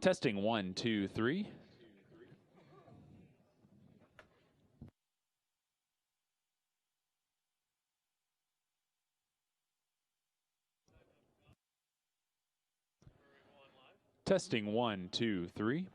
Testing 1, 2, 3. Testing 1, 2, 3.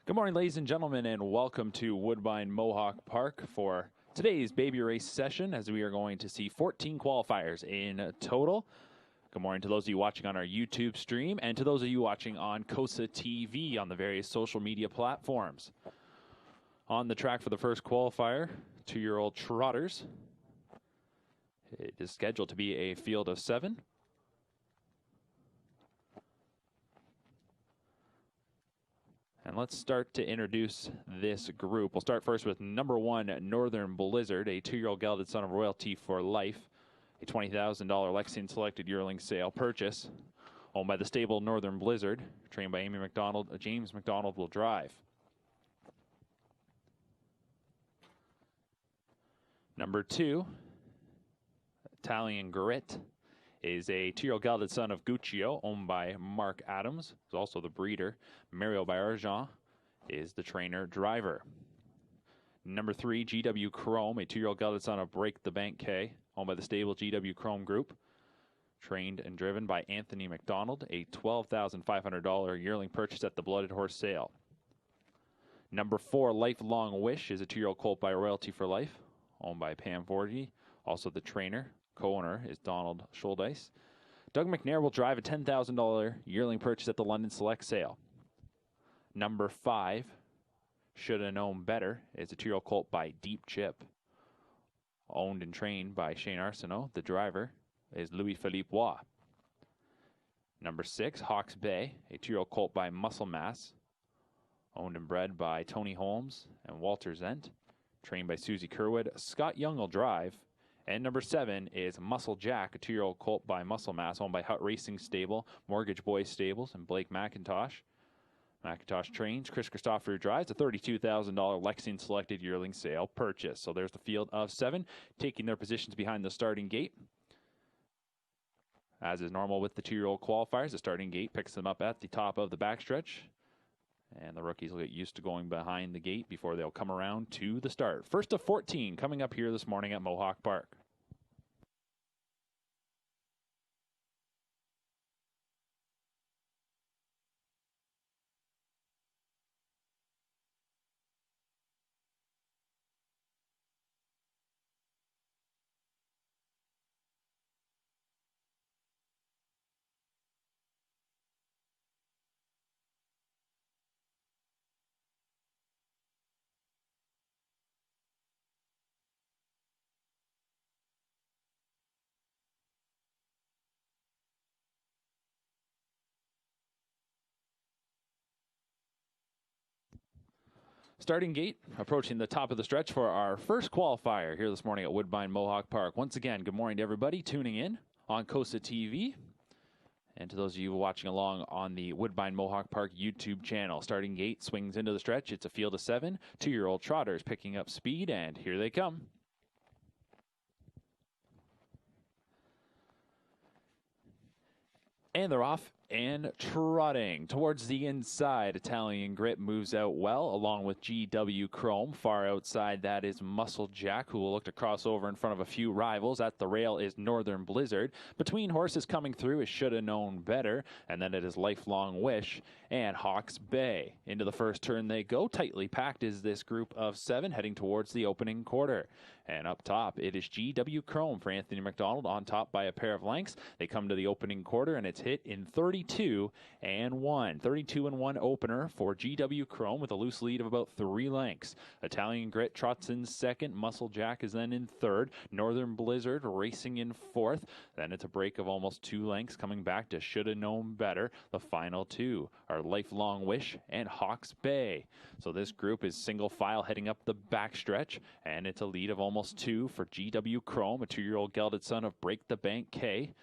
Good morning, ladies and gentlemen, and welcome to Woodbine Mohawk Park for today's baby race session, as we are going to see 14 qualifiers in total. Good morning to those of you watching on our YouTube stream and to those of you watching on KOSA TV on the various social media platforms. On the track for the first qualifier, 2-year-old Trotters. It is scheduled to be a field of 7. And let's start to introduce this group. We'll start first with number 1, Northern Blizzard, a 2-year-old gelded son of royalty for life. A $20,000 Lexington Selected Yearling Sale purchase, owned by the stable Northern Blizzard, trained by Amy McDonald. James McDonald will drive. Number 2, Italian Grit, is a 2-year-old gelded son of Guccio, owned by Mark Adams, who's also the breeder. Mario Bayarjan is the trainer driver. Number 3, GW Chrome, a 2-year-old gelded son of Break the Bank K, owned by the stable GW Chrome Group, trained and driven by Anthony McDonald, a $12,500 yearling purchase at the Blooded Horse Sale. Number 4, Lifelong Wish, is a 2-year-old colt by Royalty for Life, owned by Pam Forgy, also the trainer. Co-owner is Donald Scholdice. Doug McNair will drive a $10,000 yearling purchase at the London Select Sale. Number 5, Shoulda Known Better, is a 2-year-old colt by Deep Chip, owned and trained by Shane Arsenault. The driver is Louis-Philippe Waugh. Number 6, Hawks Bay, a 2-year-old colt by Muscle Mass, owned and bred by Tony Holmes and Walter Zent, trained by Susie Kerwood. Scott Young will drive. And number 7 is Muscle Jack, a 2-year-old colt by Muscle Mass, owned by Hut Racing Stable, Mortgage Boys Stables, and Blake McIntosh. McIntosh trains. Chris Christopher drives a $32,000 Lexington Selected Yearling Sale purchase. So there's the field of 7 taking their positions behind the starting gate. As is normal with the 2-year-old qualifiers, the starting gate picks them up at the top of the backstretch. And the rookies will get used to going behind the gate before they'll come around to the start. First of 14 coming up here this morning at Mohawk Park. Starting gate, approaching the top of the stretch for our first qualifier here this morning at Woodbine Mohawk Park. Once again, good morning to everybody tuning in on KOSA TV. And to those of you watching along on the Woodbine Mohawk Park YouTube channel. Starting gate swings into the stretch. It's a field of 7. 2-year-old Trotters picking up speed, and here they come. And they're off and trotting towards the inside. Italian Grit moves out well, along with GW Chrome. Far outside, that is Muscle Jack, who will look to cross over in front of a few rivals. At the rail is Northern Blizzard. Between horses coming through is Shoulda Known Better, and then it is Lifelong Wish and Hawks Bay. Into the first turn they go. Tightly packed is this group of 7 heading towards the opening quarter. And up top, it is GW Chrome for Anthony McDonald, on top by a pair of lengths. They come to the opening quarter, and it's hit in 32 and 1. 32 and 1 opener for GW Chrome with a loose lead of about 3 lengths. Italian Grit trots in second. Muscle Jack is then in third. Northern Blizzard racing in fourth. Then it's a break of almost 2 lengths, coming back to Shoulda Known Better. The final 2 are Lifelong Wish and Hawks Bay. So this group is single file heading up the backstretch, and it's a lead of almost 2 for GW Chrome, a 2-year-old gelded son of Break the Bank K.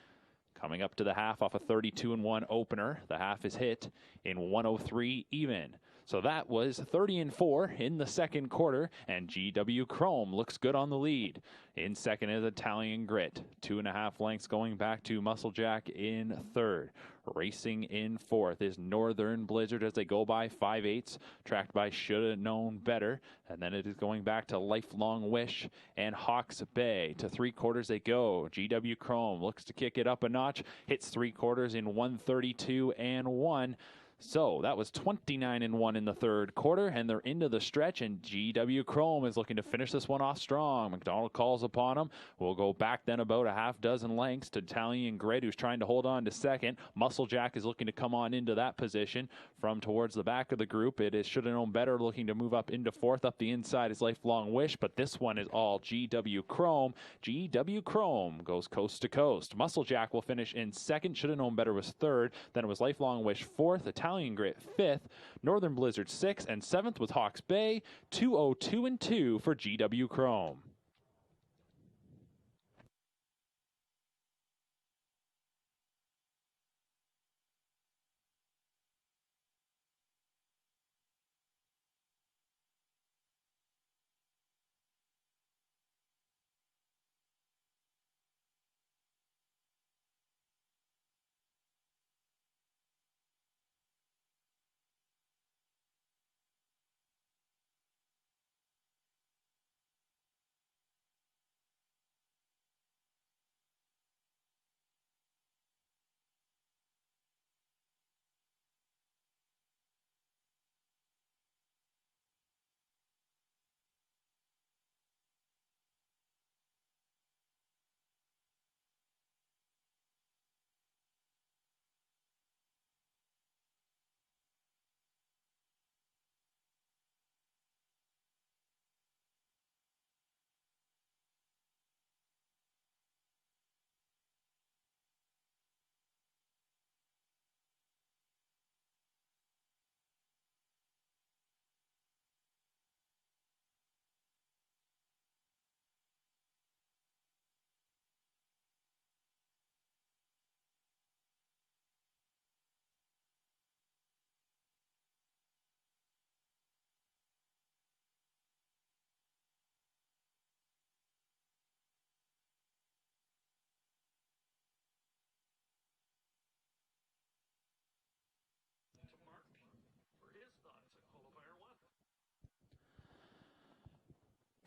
Coming up to the half off a 32 and 1 opener. The half is hit in 103 even. So that was 30 and 4 in the second quarter, and GW Chrome looks good on the lead. In second is Italian Grit. 2.5 lengths going back to Muscle Jack in third. Racing in fourth is Northern Blizzard as they go by 5/8, tracked by Shoulda Known Better. And then it is going back to Lifelong Wish and Hawks Bay. To 3/4 they go. GW Chrome looks to kick it up a notch. Hits 3/4 in 132 and 1. So that was 29-1 in the third quarter, and they're into the stretch, and GW Chrome is looking to finish this one off strong. McDonald calls upon him. We'll go back then about a half dozen lengths to Italian Grid, who's trying to hold on to second. Muscle Jack is looking to come on into that position from towards the back of the group. It is Should Have Known Better looking to move up into fourth. Up the inside is Lifelong Wish, but this one is all GW Chrome. GW Chrome goes coast to coast. Muscle Jack will finish in second. Should Have Known Better was third. Then it was Lifelong Wish fourth. Italian Grit fifth. Northern Blizzard sixth. And seventh was Hawks Bay. 202-2 for GW Chrome.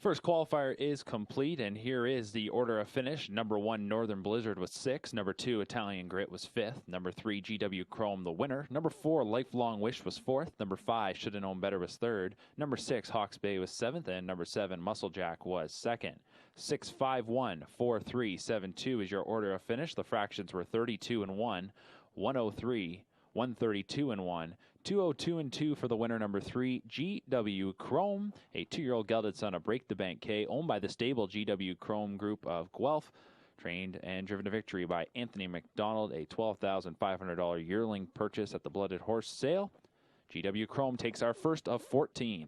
First qualifier is complete, and here is the order of finish. Number 1, Northern Blizzard was 6th. Number 2, Italian Grit was 5th. Number 3, GW Chrome, the winner. Number 4, Lifelong Wish was 4th. Number 5, Should Have Known Better was 3rd. Number 6, Hawks Bay was 7th. And number 7, Muscle Jack was 2nd. 6-5-1, 4-3, 7-2 is your order of finish. The fractions were 32-1, 103, 132-1, 202-2 for the winner, number 3, GW Chrome, a 2-year-old gelded son of Break the Bank K, owned by the stable GW Chrome Group of Guelph, trained and driven to victory by Anthony McDonald, a $12,500 yearling purchase at the Blooded Horse sale. GW Chrome takes our first of 14.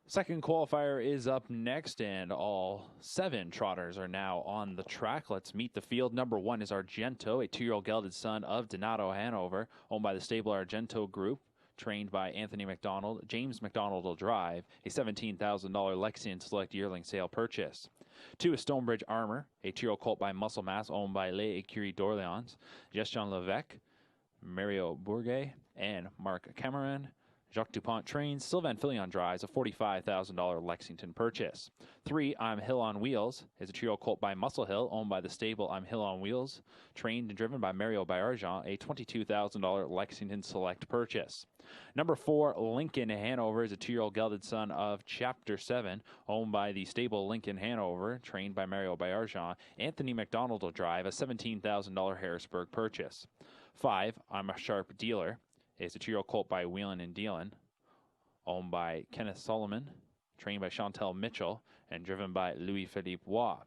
Second qualifier is up next, and all 7 trotters are now on the track. Let's meet the field. Number 1 is Argento, a 2-year-old gelded son of Donato Hanover, owned by the stable Argento Group, trained by Anthony McDonald. James McDonald will drive, a $17,000 Lexington Select yearling sale purchase. 2 is Stonebridge Armor, a 2-year-old colt by Muscle Mass, owned by Les Écuries d'Orléans, Gestion Levesque, Mario Bourget, and Mark Cameron. Jacques Dupont trains, Sylvain Fillion drives, a $45,000 Lexington purchase. 3, I'm Hill on Wheels, is a 2-year-old colt by Muscle Hill, owned by the stable I'm Hill on Wheels, trained and driven by Mario Bayargent, a $22,000 Lexington Select purchase. Number 4, Lincoln Hanover, is a 2-year-old gelded son of Chapter 7, owned by the stable Lincoln Hanover, trained by Mario Bayargent. Anthony McDonald will drive, a $17,000 Harrisburg purchase. 5, I'm a Sharp Dealer, is a 2-year-old colt by Whelan and Dealin, owned by Kenneth Solomon, trained by Chantel Mitchell, and driven by Louis-Philippe Waugh.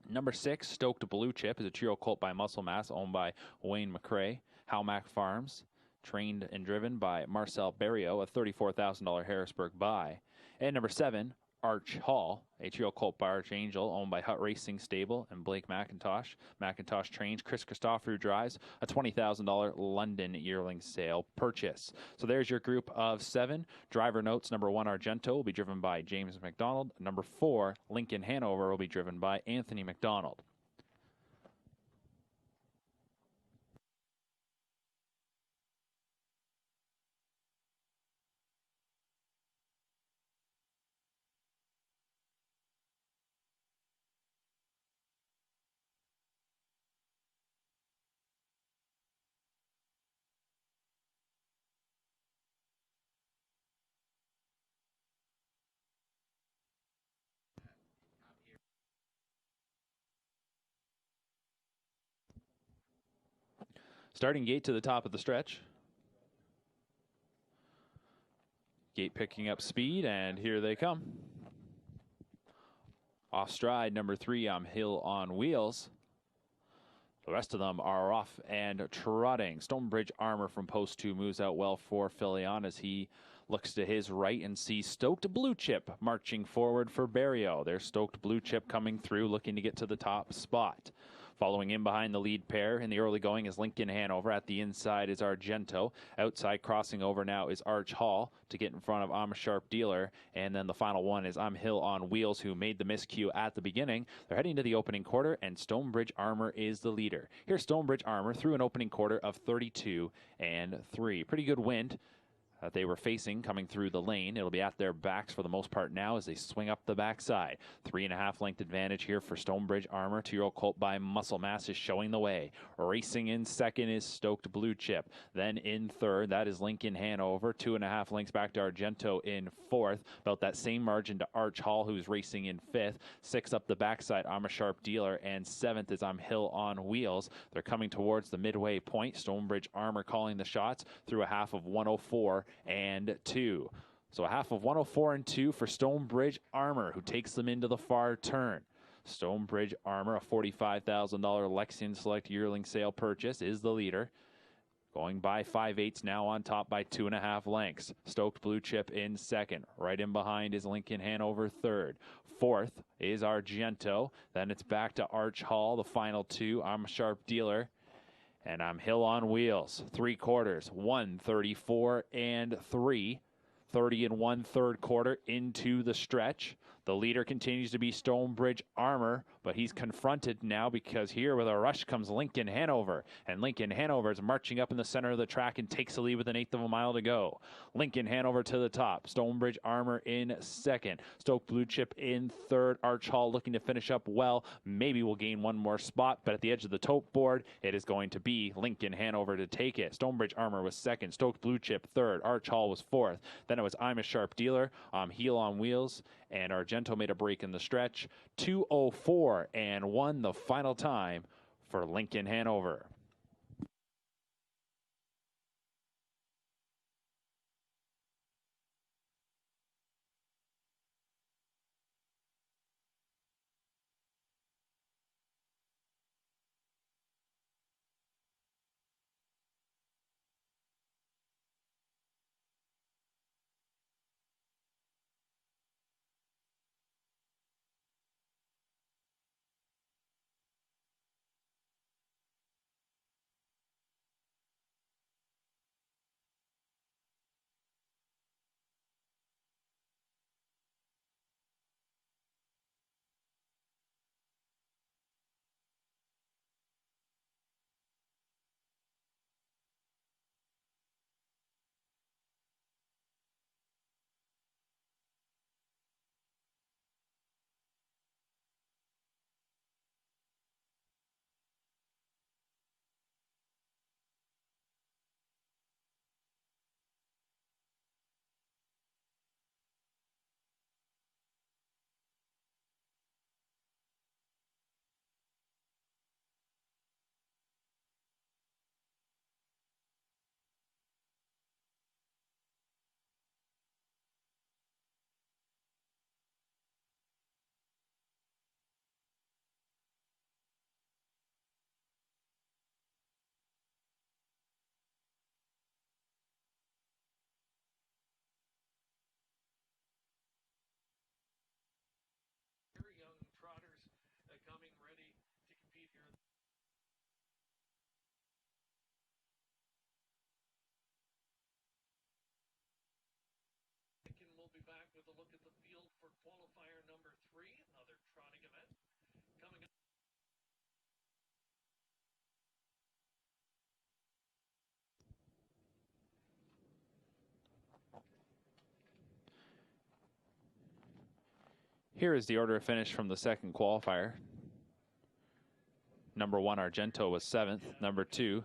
Number 6, Stoked Blue Chip, is a 2-year-old colt by Muscle Mass, owned by Wayne McCrae, Halmack Farms, trained and driven by Marcel Berriot, a $34,000 Harrisburg buy. And number 7, Arch Hall, a 2-year-old colt by Archangel, owned by Hut Racing Stable and Blake McIntosh. McIntosh trains, Chris Christopher drives, a $20,000 London yearling sale purchase. So there's your group of 7. Driver notes: number 1, Argento, will be driven by James McDonald. Number 4, Lincoln Hanover, will be driven by Anthony McDonald. Starting gate to the top of the stretch. Gate picking up speed, and here they come. Off stride, number 3, I'm Hill on Wheels. The rest of them are off and trotting. Stonebridge Armor from post 2 moves out well for Fillion as he looks to his right and sees Stoked Blue Chip marching forward for Berriot. There's Stoked Blue Chip coming through, looking to get to the top spot. Following in behind the lead pair in the early going is Lincoln Hanover. At the inside is Argento. Outside crossing over now is Arch Hall to get in front of I'm a Sharp Dealer. And then the final one is I'm Hill on Wheels, who made the miscue at the beginning. They're heading to the opening quarter, and Stonebridge Armor is the leader. Here's Stonebridge Armor through an opening quarter of 32-3. Pretty good wind that they were facing coming through the lane. It'll be at their backs for the most part now as they swing up the backside. 3.5 length advantage here for Stonebridge Armor. 2-year-old colt by Muscle Mass is showing the way. Racing in second is Stoked Blue Chip. Then in third, that is Lincoln Hanover. 2.5 lengths back to Argento in fourth. About that same margin to Arch Hall, who's racing in fifth. 6 up the backside, I'm a Sharp Dealer. And 7th is I'm Hill on Wheels. They're coming towards the midway point. Stonebridge Armor calling the shots through a half of 104 and 2. So a half of 104 and 2 for Stonebridge Armor, who takes them into the far turn. Stonebridge Armor, a $45,000 Lexington Select yearling sale purchase, is the leader. Going by 5/8 now, on top by 2.5 lengths. Stoked Blue Chip in second. Right in behind is Lincoln Hanover third. Fourth is Argento. Then it's back to Arch Hall, the final 2. I'm a Sharp Dealer. And I'm Hill on Wheels. 3 quarters, 1:34 and 3. 30 and 1/3 quarter into the stretch. The leader continues to be Stonebridge Armor, but he's confronted now because here with a rush comes Lincoln Hanover. And Lincoln Hanover is marching up in the center of the track and takes the lead with 1/8 of a mile to go. Lincoln Hanover to the top. Stonebridge Armor in second. Stoked Blue Chip in third. Arch Hall looking to finish up well. Maybe we'll gain one more spot, but at the edge of the tote board, it is going to be Lincoln Hanover to take it. Stonebridge Armor was second. Stoked Blue Chip third. Arch Hall was fourth. Then it was I'm a Sharp Dealer, Heel on Wheels, and Argento made a break in the stretch. 2:04 and 1 the final time for Lincoln Hanover. Here is the order of finish from the second qualifier. Number 1, Argento was 7th. Number 2,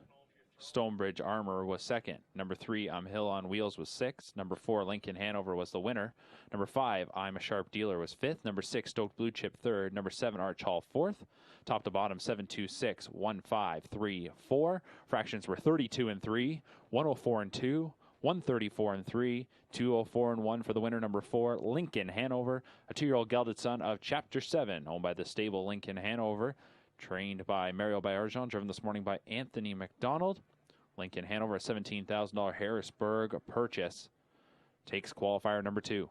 Stonebridge Armor was 2nd. Number 3, I'm Hill on Wheels was 6th. Number 4, Lincoln Hanover was the winner. Number 5, I'm a Sharp Dealer was 5th. Number 6, Stoked Blue Chip 3rd. Number 7, Arch Hall 4th. Top to bottom, 7, 2, 6, 1, 5, 3, 4. Fractions were 32 and 3, 104 and 2, 134 and 3, 204 and 1 for the winner. Number 4, Lincoln Hanover, a 2-year-old gelded son of Chapter 7, owned by the stable Lincoln Hanover. Trained by Mario Bayarjon, driven this morning by Anthony McDonald. Lincoln Hanover, a $17,000 Harrisburg purchase, takes qualifier number 2.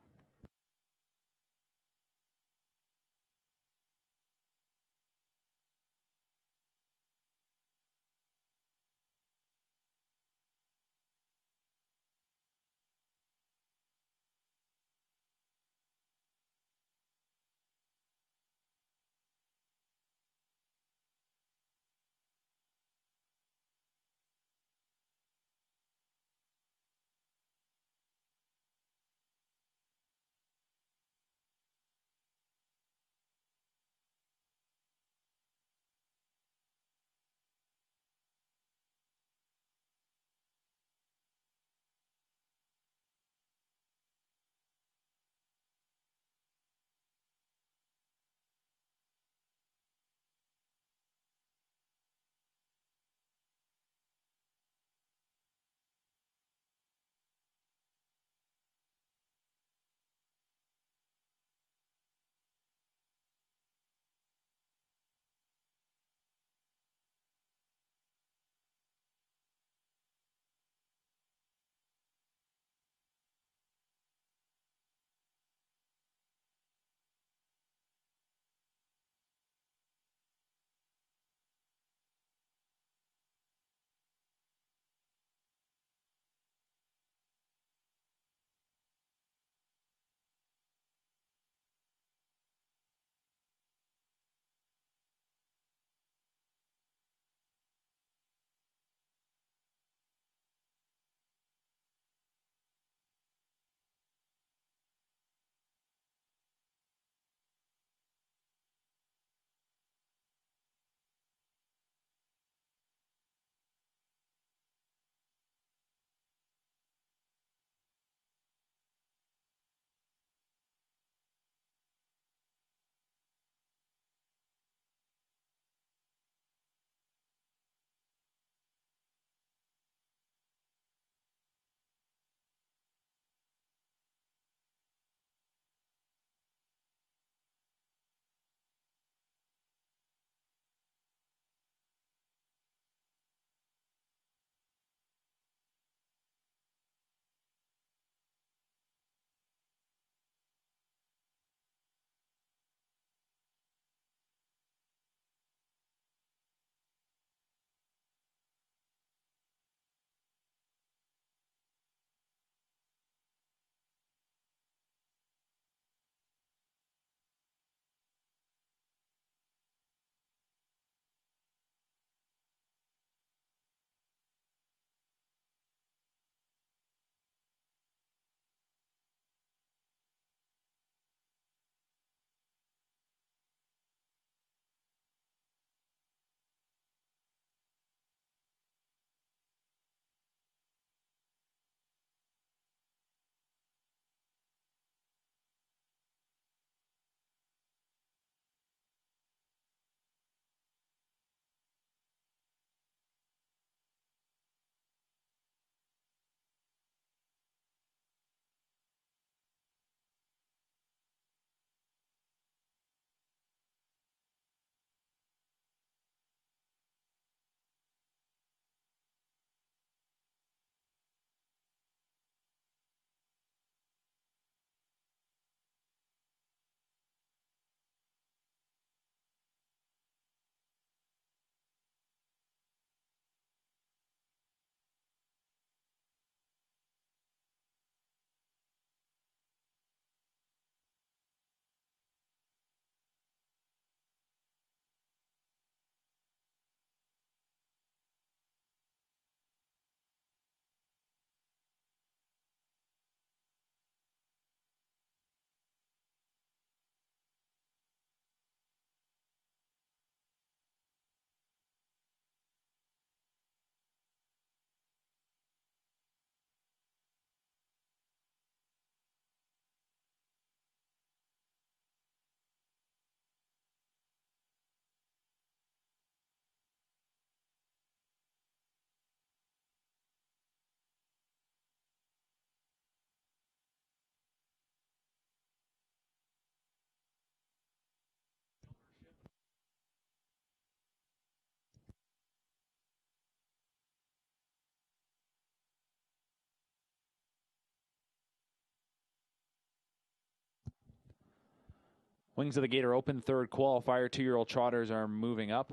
Wings of the gate are open. Third qualifier. 2-year-old Trotters are moving up.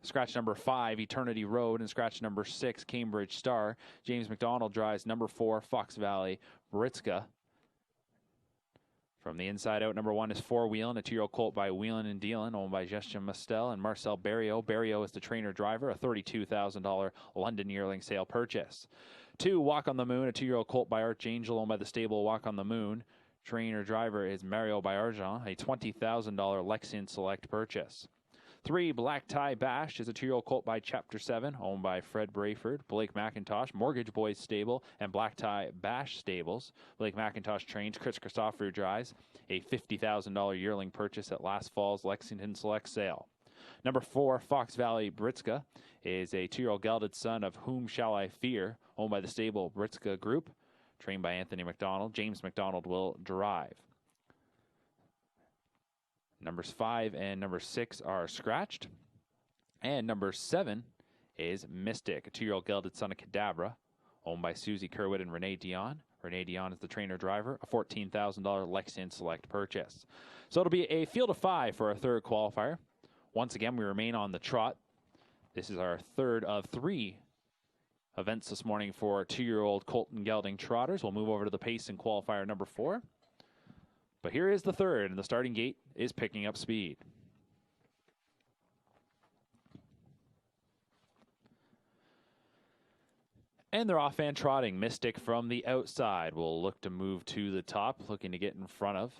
Scratch number 5, Eternity Road, and scratch number 6, Cambridge Star. James McDonald drives number 4, Fox Valley Britska. From the inside out, number 1 is 4 Wheelin', a 2-year-old colt by Wheelin' and Dealin', owned by Justin Mustel and Marcel Barrio. Barrio is the trainer driver, a $32,000 London yearling sale purchase. 2, Walk on the Moon, a 2-year-old colt by Archangel, owned by the stable Walk on the Moon. Trainer driver is Mario by Argent, a $20,000 Lexian Select purchase. 3, Black Tie Bash is a 2-year-old colt by Chapter 7, owned by Fred Brayford, Blake McIntosh, Mortgage Boys Stable, and Black Tie Bash Stables. Blake McIntosh trains, Chris Christopher drives, a $50,000 yearling purchase at last fall's Lexington Select sale. Number 4, Fox Valley Britska, is a 2-year-old gelded son of Whom Shall I Fear, owned by the stable Britska Group, trained by Anthony McDonald. James McDonald will drive. Numbers 5 and number 6 are scratched. And number 7 is Mystic, a 2-year-old gelded son of Cadabra, owned by Susie Kerwood and Renee Dion. Renee Dion is the trainer driver, a $14,000 Lexian Select purchase. So it'll be a field of 5 for our third qualifier. Once again, we remain on the trot. This is our third of 3 events this morning for 2-year-old Colton Gelding Trotters. We'll move over to the pace in qualifier number 4. But here is the third, and the starting gate is picking up speed. And they're off and trotting. Mystic from the outside will look to move to the top, looking to get in front of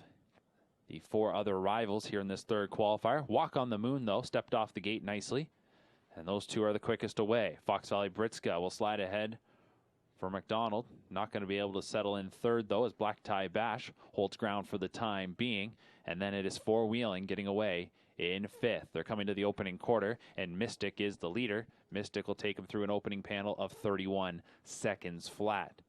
the 4 other rivals here in this third qualifier. Walk on the Moon, though, stepped off the gate nicely. And those 2 are the quickest away. Fox Valley Britska will slide ahead for McDonald. Not going to be able to settle in third, though, as Black Tie Bash holds ground for the time being. And then it is 4 Wheeling getting away in 5th. They're coming to the opening quarter, and Mystic is the leader. Mystic will take him through an opening panel of 31 seconds flat.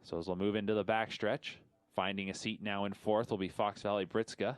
So as we'll move into the backstretch, finding a seat now in 4th will be Fox Valley Britska.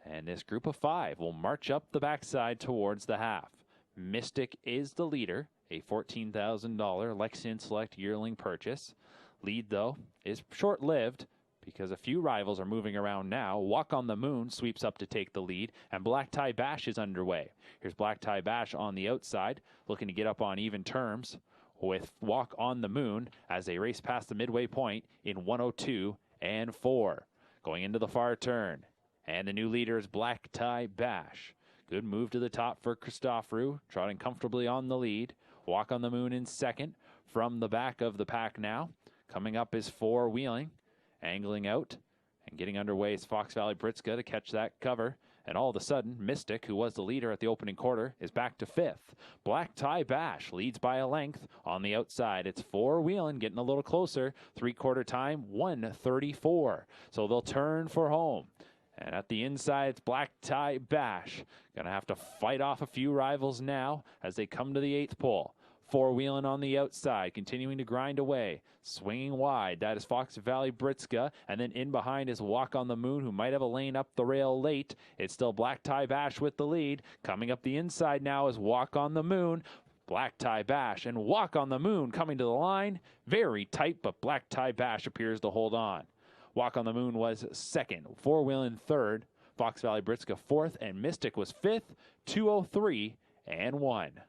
And this group of 5 will march up the backside towards the half. Mystic is the leader, a $14,000 Lexian Select yearling purchase. Lead, though, is short-lived because a few rivals are moving around now. Walk on the Moon sweeps up to take the lead, and Black Tie Bash is underway. Here's Black Tie Bash on the outside, looking to get up on even terms with Walk on the Moon as they race past the midway point in 102 and 4. Going into the far turn, and the new leader is Black Tie Bash. Good move to the top for Christopheru, trotting comfortably on the lead. Walk on the Moon in 2nd. From the back of the pack now. Coming up is 4 Wheeling. Angling out and getting underway is Fox Valley Britska to catch that cover. And all of a sudden, Mystic, who was the leader at the opening quarter, is back to 5th. Black Tie Bash leads by a length on the outside. It's 4 Wheeling getting a little closer. 3/4 time, 1:34. So they'll turn for home. And at the inside, it's Black Tie Bash. Going to have to fight off a few rivals now as they come to the 8th pole. 4 Wheeling on the outside, continuing to grind away. Swinging wide, that is Fox Valley Britska. And then in behind is Walk on the Moon, who might have a lane up the rail late. It's still Black Tie Bash with the lead. Coming up the inside now is Walk on the Moon. Black Tie Bash and Walk on the Moon coming to the line. Very tight, but Black Tie Bash appears to hold on. Walk on the Moon was 2nd, 4 Wheeling 3rd, Fox Valley Britska 4th, and Mystic was 5th, 2:03 and 1.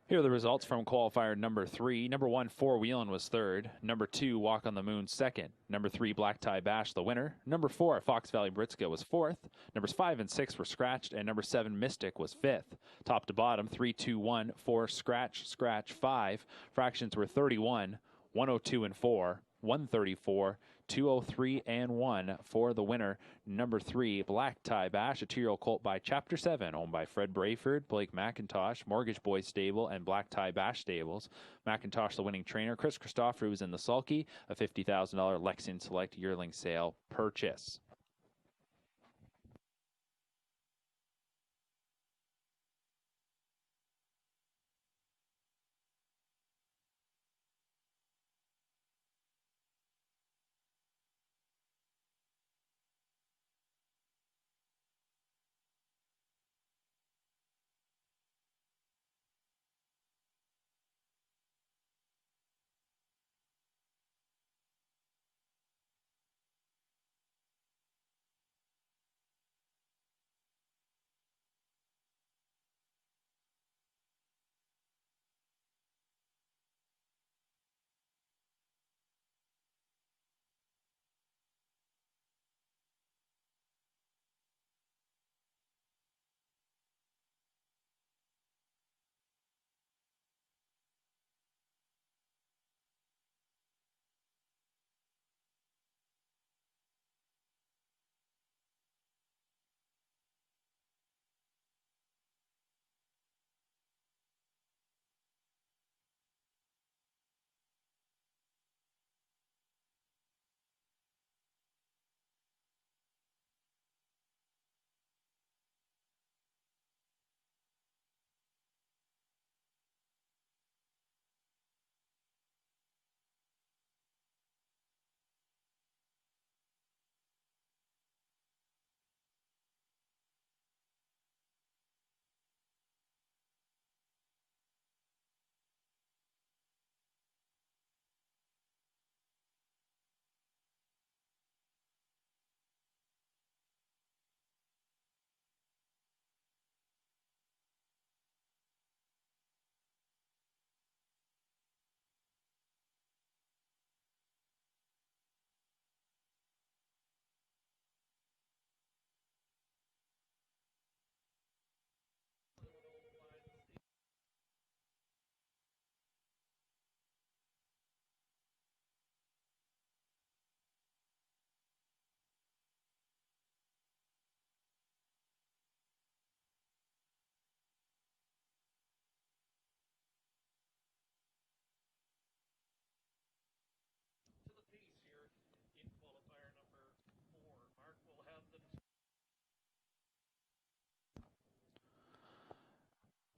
Here are the results from qualifier number 3. Number 1, Four Wheelin' was third. Number 2, Walk on the Moon second. Number 3, Black Tie Bash the winner. Number 4, Fox Valley Britska was fourth. Numbers 5 and 6 were scratched, and number 7, Mystic was fifth. Top to bottom, 3, 2, 1, 4, scratch, scratch, 5. Fractions were 31, 102 and 4, 134, 203 and 1 for the winner. Number 3, Black Tie Bash, a 2-year-old colt by Chapter 7, owned by Fred Brayford, Blake McIntosh, Mortgage Boy Stable, and Black Tie Bash Stables. McIntosh, the winning trainer. Chris Christopher was in the sulky, a $50,000 Lexington Select yearling sale purchase.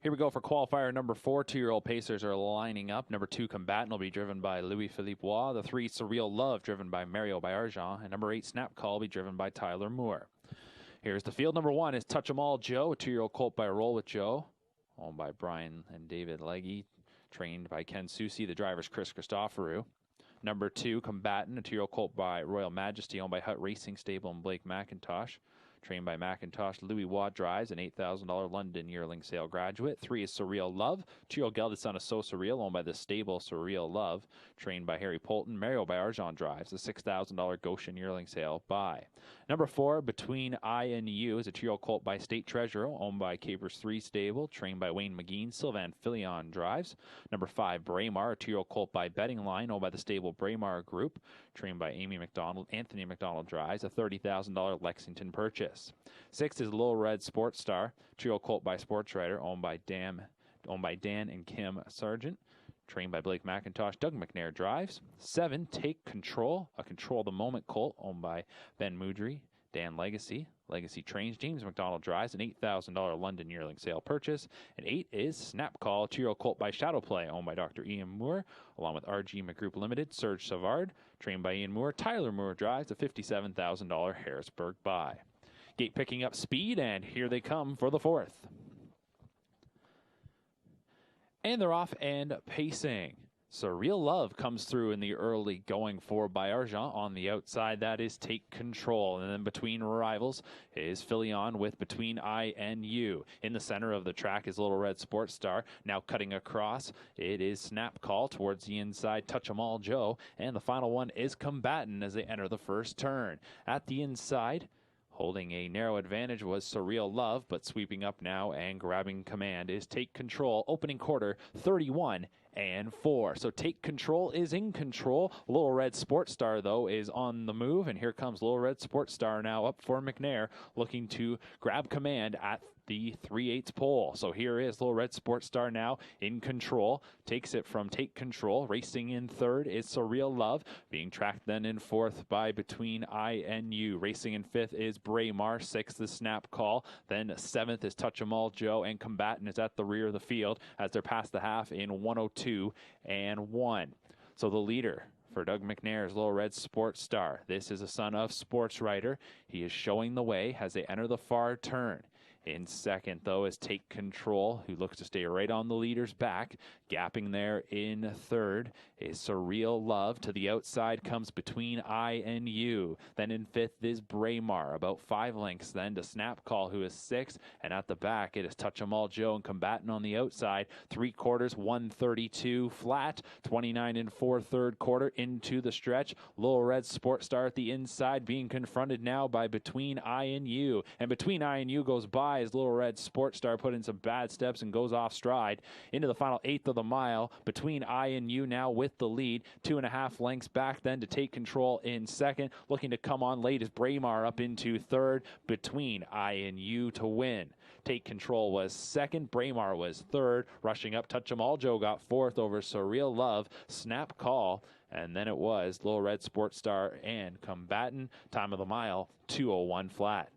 Here we go for qualifier number 4. 2-year-old Pacers are lining up. Number 2, Combatant, will be driven by Louis-Philippe Waugh. The 3, Surreal Love, driven by Mario Bayarjan. And number 8, Snap Call, will be driven by Tyler Moore. Here's the field. Number 1 is Touch 'em All Joe, a 2-year-old colt by Roll with Joe, owned by Brian and David Legge, trained by Ken Susi. The driver's Chris Christoforou. Number 2, Combatant, a 2-year-old colt by Royal Majesty, owned by Hut Racing Stable and Blake McIntosh. Trained by McIntosh, Louis Waugh drives, an $8,000 London yearling sale graduate. 3 is Surreal Love, 2-year-old gelded son of So Surreal, owned by the stable Surreal Love. Trained by Harry Polton, Mario Bayarjan drives, a $6,000 Goshen yearling sale buy. Number 4, Between I and You, is a 2-year-old colt by State Treasurer, owned by Capers 3 stable. Trained by Wayne McGean, Sylvan Fillion drives. Number 5, Braemar, a 2-year-old colt by Betting Line, owned by the stable Braemar Group. Trained by Anthony McDonald drives, a $30,000 Lexington purchase. 6 is Little Red Sports Star, 2-year-old colt by Sports Writer, owned by Dan and Kim Sargent. Trained by Blake McIntosh, Doug McNair drives. 7, Take Control, a Control the Moment colt, owned by Ben Moudry, Dan Legacy. Legacy trains, James McDonald drives, an $8,000 London yearling sale purchase. And 8 is Snap Call, 2-year-old colt by Shadow Play, owned by Dr. Ian Moore, along with RG McGroup Limited, Serge Savard. Trained by Ian Moore, Tyler Moore drives, a $57,000 Harrisburg buy. Gate picking up speed, and here they come for the 4th. And they're off and pacing. Surreal Love comes through in the early going for by Argent. On the outside, that is Take Control. And then between rivals is Fillion with Between I and You. In the center of the track is Little Red Sports Star. Now cutting across, it is Snap Call towards the inside, Touch 'em All Joe. And the final one is Combatant as they enter the first turn. At the inside, holding a narrow advantage was Surreal Love, but sweeping up now and grabbing command is Take Control. Opening quarter, 31-4. So Take Control is in control. Little Red Sports Star, though, is on the move. And here comes Little Red Sports Star now up for McNair, looking to grab command at the 3/8 pole. So here is Little Red Sports Star now in control. Takes it from Take Control. Racing in third is Surreal Love. Being tracked then in fourth by Between I and You. Racing in fifth is Braemar. Sixth is Snap Call. Then seventh is Touch 'em All Joe. And Combatant is at the rear of the field as they're past the half in 102-1. So the leader for Doug McNair's Little Red Sports Star. This is a son of sports writer. He is showing the way as they enter the far turn. In second, though, is Take Control, who looks to stay right on the leader's back. Gapping there in third is Surreal Love. To the outside comes Between I and You. Then in fifth is Braemar. About 5 lengths then to Snap Call, who is sixth. And at the back, it is Touch 'em All Joe and Combatant on the outside. 3/4, 132 flat. 29-4 third quarter into the stretch. Little Red Sports Star at the inside, being confronted now by Between I and You. And Between I and You goes by as Little Red Sports Star put in some bad steps and goes off stride into the final 1/8 of the mile. Between I and You now with the lead, 2.5 lengths back then to Take Control in second. Looking to come on late is Braemar up into third. Between I and You to win. Take Control was second. Braemar was third. Rushing up, Touch 'em All Joe got fourth over Surreal Love. Snap Call. And then it was Little Red Sports Star and Combatant. Time of the mile, 2:01 flat.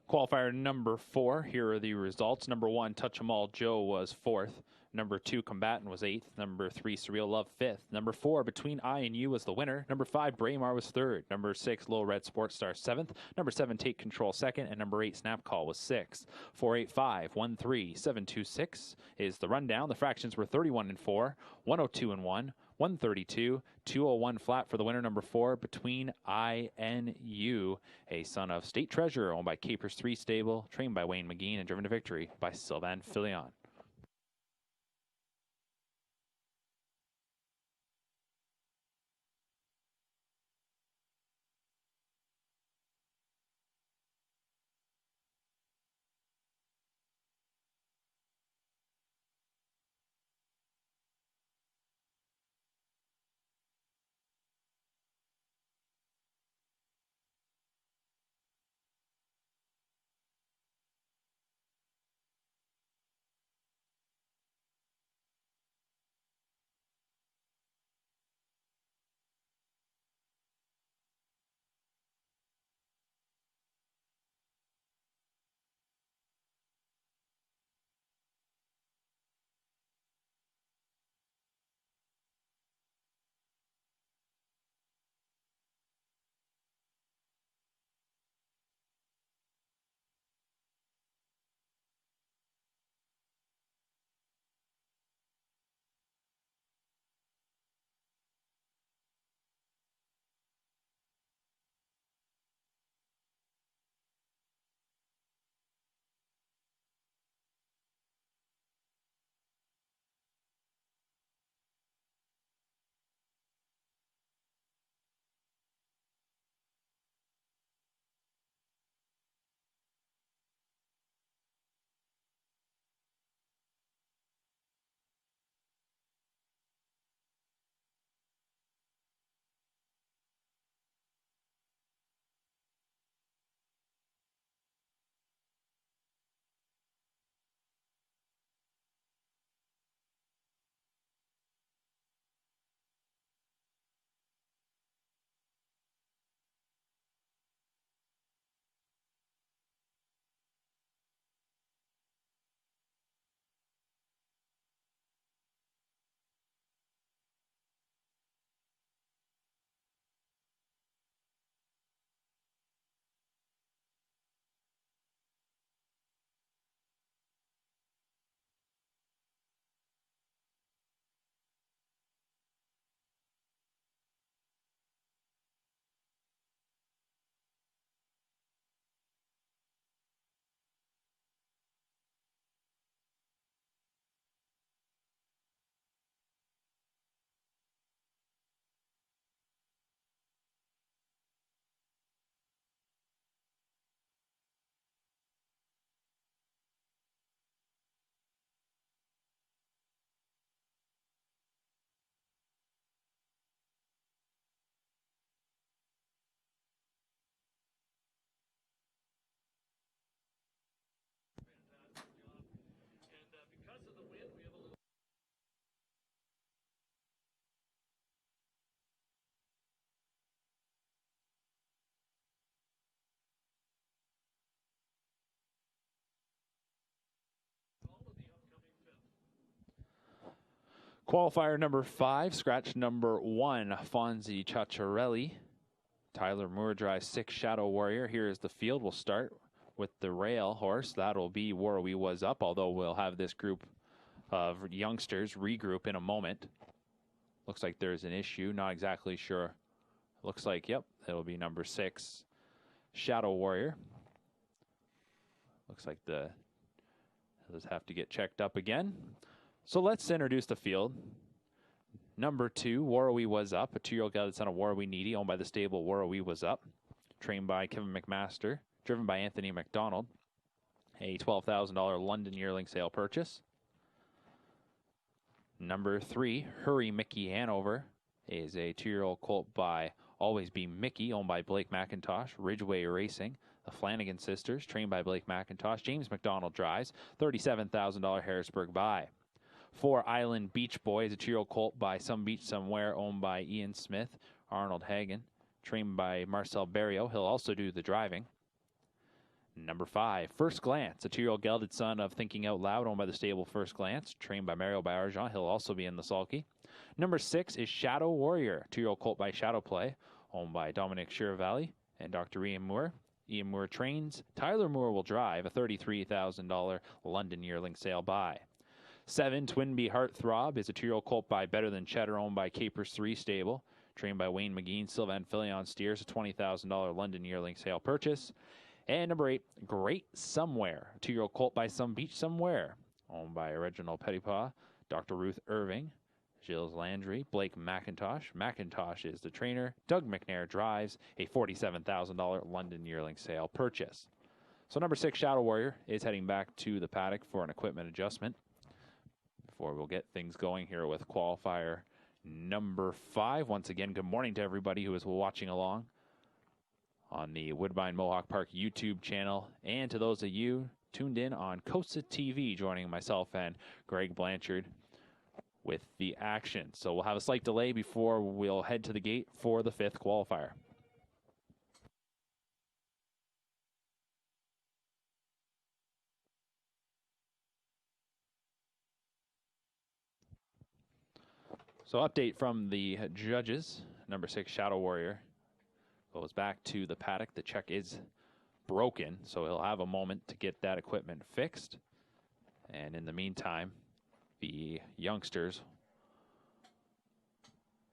Qualifier number 4, here are the results. Number 1, Touch 'em All Joe was 4th. Number 2, Combatant was 8th. Number 3, Surreal Love 5th. Number 4, Between I and You was the winner. Number 5, Braemar was 3rd. Number 6, Low Red Sports Star 7th. Number 7, Take Control 2nd. And number 8, Snap Call was 6th. 485-13726 is the rundown. The fractions were 31-4, 102-1, 132, 201 flat for the winner. Number 4, Between I and You, a son of State Treasurer, owned by Capers 3 Stable, trained by Wayne McGean, and driven to victory by Sylvain Fillion. Qualifier number 5, scratch number 1, Fonzie Ciacciarelli. Tyler Moore drives 6, Shadow Warrior. Here is the field. We'll start with the rail horse. That'll be Warwe Was Up, although we'll have this group of youngsters regroup in a moment. Looks like there's an issue. Not exactly sure. Looks like, yep, it'll be number 6, Shadow Warrior. Looks like they'll just have to get checked up again. So let's introduce the field. Number 2, Warwe Was Up, a 2-year-old guy that's on a Warwe Needy, owned by the stable Warwe Was Up, trained by Kevin McMaster, driven by Anthony McDonald. A $12,000 London yearling sale purchase. Number 3, Hurry Mickey Hanover, is a 2-year-old colt by Always Be Mickey, owned by Blake McIntosh, Ridgeway Racing. The Flanagan sisters, trained by Blake McIntosh. James McDonald drives, $37,000 Harrisburg buy. 4, Island Beach Boy, is a 2-year-old colt by Some Beach Somewhere, owned by Ian Smith, Arnold Hagen, trained by Marcel Barrio. He'll also do the driving. Number 5, First Glance, a 2-year-old gelded son of Thinking Out Loud, owned by the stable First Glance, trained by Mario by Argent. He'll also be in the sulky. Number 6 is Shadow Warrior, 2-year-old colt by Shadow Play, owned by Dominic Chiravalli and Dr. Ian Moore. Ian Moore trains. Tyler Moore will drive, a $33,000 London yearling sale by. 7, Twinbee Heartthrob is a 2-year-old colt by Better Than Cheddar, owned by Capers 3 stable, trained by Wayne McGean, Silva and Fillion steers, a $20,000 London yearling sale purchase. And number 8, Great Somewhere, a 2-year-old colt by Some Beach Somewhere, owned by Reginald Pettipaw, Dr. Ruth Irving, Gilles Landry, Blake McIntosh. McIntosh is the trainer. Doug McNair drives, a $47,000 London yearling sale purchase. So number 6, Shadow Warrior, is heading back to the paddock for an equipment adjustment before we'll get things going here with qualifier number 5. Once again, good morning to everybody who is watching along on the Woodbine Mohawk Park YouTube channel, and to those of you tuned in on Costa TV, joining myself and Greg Blanchard with the action. So we'll have a slight delay before we'll head to the gate for the 5th qualifier. So update from the judges. Number 6, Shadow Warrior, goes back to the paddock. The check is broken, so he'll have a moment to get that equipment fixed. And in the meantime, the youngsters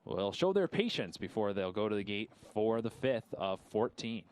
will show their patience before they'll go to the gate for the 5th of 14.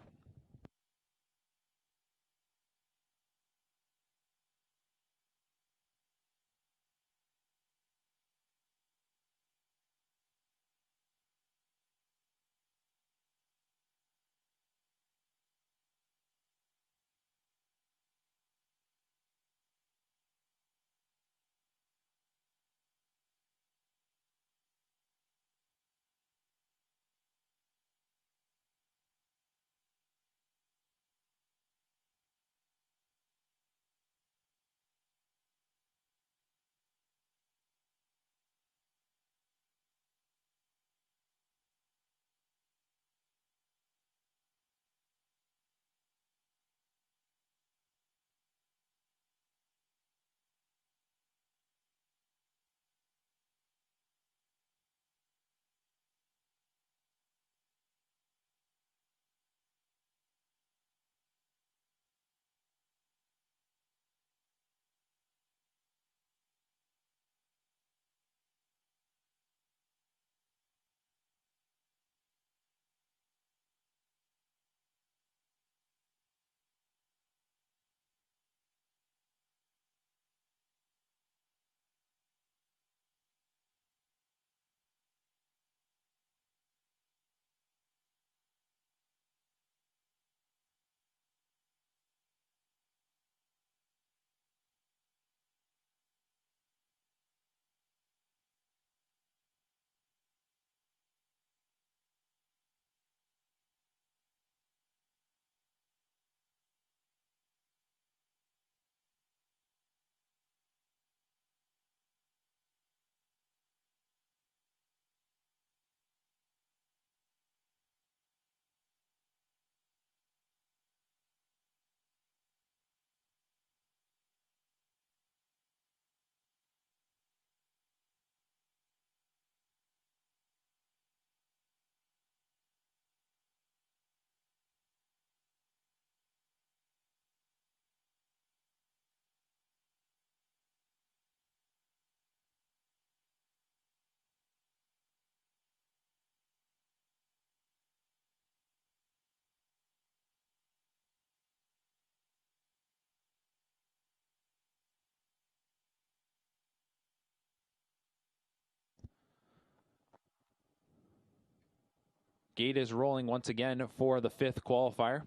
Gate is rolling once again for the 5th qualifier.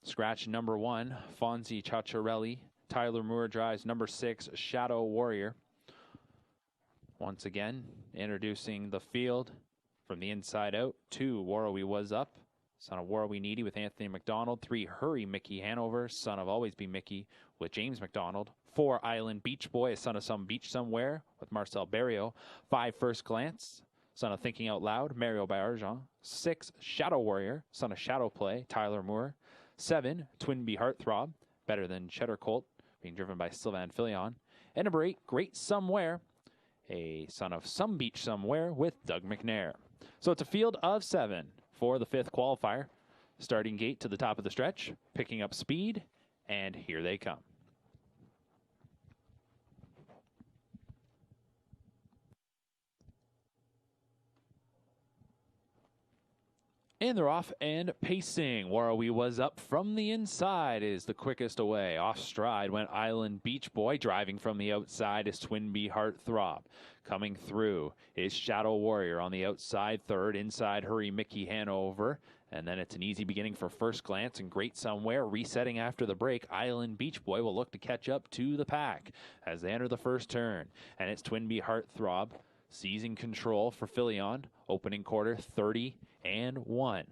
Scratch number 1, Fonzie Ciacciarelli. Tyler Moore drives number 6, Shadow Warrior. Once again, introducing the field from the inside out. 2, Warrowy Was Up, son of Warrowy Needy with Anthony McDonald. 3, Hurry Mickey Hanover, son of Always Be Mickey with James McDonald. 4, Island Beach Boy, a son of Some Beach Somewhere with Marcel Barrio. 5, First Glance, son of Thinking Out Loud, Mario by Argent. 6, Shadow Warrior, son of Shadow Play, Tyler Moore. 7, Twinbee Heartthrob, better than Cheddar Colt, being driven by Sylvain Fillion. And number 8, Great Somewhere, a son of Some Beach Somewhere with Doug McNair. So it's a field of 7 for the 5th qualifier. Starting gate to the top of the stretch, picking up speed, and here they come. And they're off and pacing. Warrawee Was Up from the inside is the quickest away. Off stride went Island Beach Boy. Driving from the outside is Twinbee Heartthrob. Coming through is Shadow Warrior on the outside. Third, inside Hurry Mickey Hanover. And then it's an easy beginning for First Glance and Great Somewhere. Resetting after the break, Island Beach Boy will look to catch up to the pack as they enter the first turn. And it's Twinbee Heartthrob seizing control for Fillion. Opening quarter 30-1.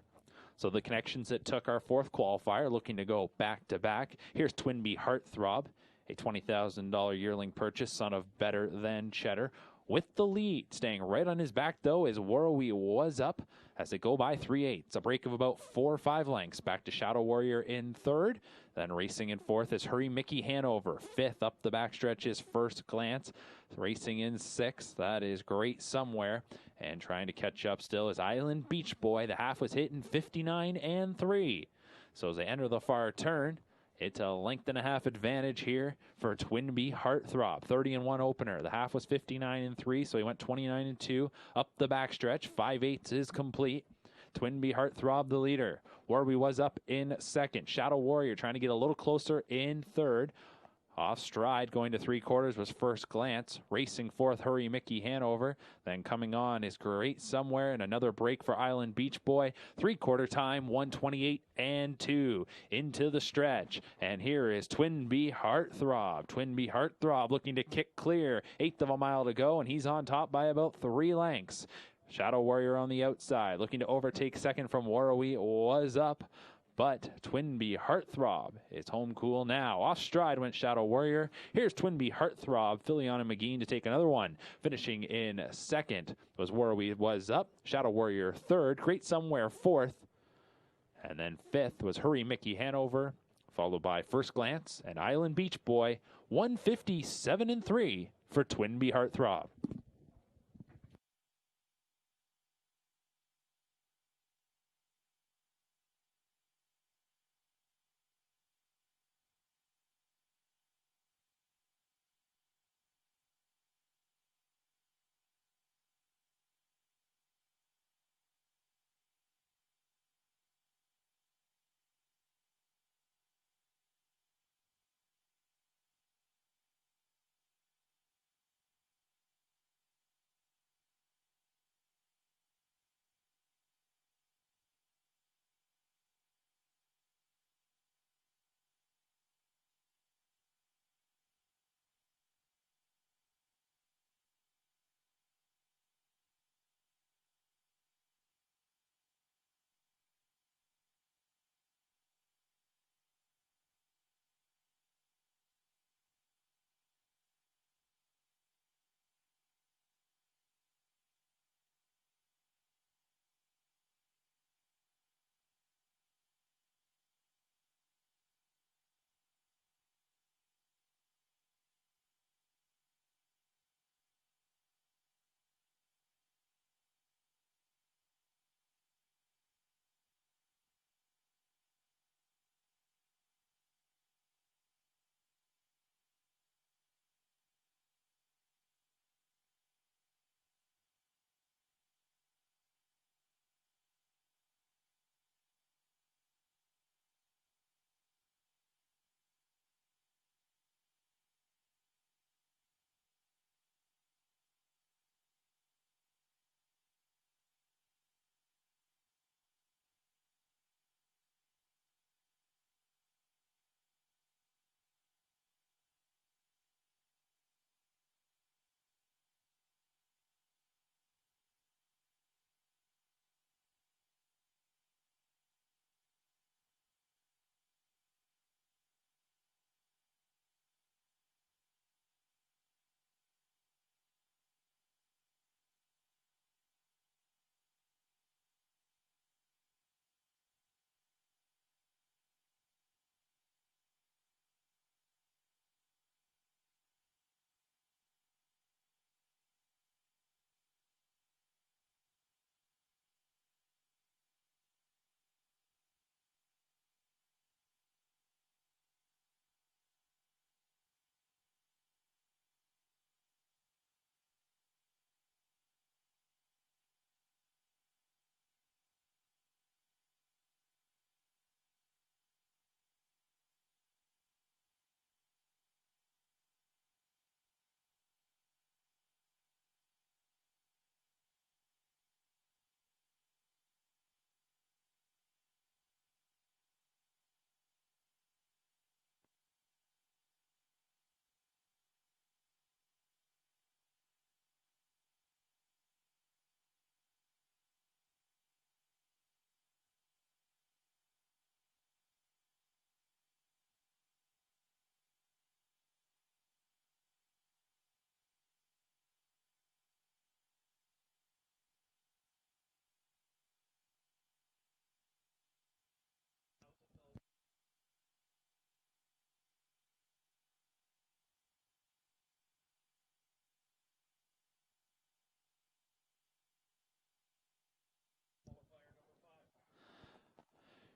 So the connections that took our 4th qualifier looking to go back-to-back. Here's Twinbee Heartthrob, a $20,000 yearling purchase, son of Better Than Cheddar. With the lead, staying right on his back, though, is Warrawee Was Up as they go by 3/8. A break of about 4 or 5 lengths. Back to Shadow Warrior in 3rd. Then racing in 4th is Hurry Mickey Hanover. 5th up the backstretch is First Glance. Racing in 6th, that is Great Somewhere. And trying to catch up still is Island Beach Boy. The half was hitting 59-3. So as they enter the far turn, it's a length and a half advantage here for Twinbee Heartthrob. 30-1 opener. The half was 59-3, so he went 29-2 up the backstretch. 5/8 is complete. Twinbee Heartthrob the leader. Warrawee Was Up in 2nd. Shadow Warrior trying to get a little closer in 3rd. Off stride, going to 3/4 was First Glance. Racing 4th, Hurry Mickey Hanover. Then coming on is Great Somewhere and another break for Island Beach Boy. 3/4 time, 128-2 into the stretch. And here is Twinbee Heartthrob. Twinbee Heartthrob looking to kick clear. 1/8 of a mile to go, and he's on top by about 3 lengths. Shadow Warrior on the outside, looking to overtake 2nd from Warrawee Was Up. But Twinbee Heartthrob is home cool now. Off stride went Shadow Warrior. Here's Twinbee Heartthrob, Fillion and McGee to take another one. Finishing in 2nd was Warrawee Was Up. Shadow Warrior 3rd. Great Somewhere 4th. And then 5th was Hurry Mickey Hanover, followed by First Glance and Island Beach Boy. 157-3 for Twinbee Heartthrob.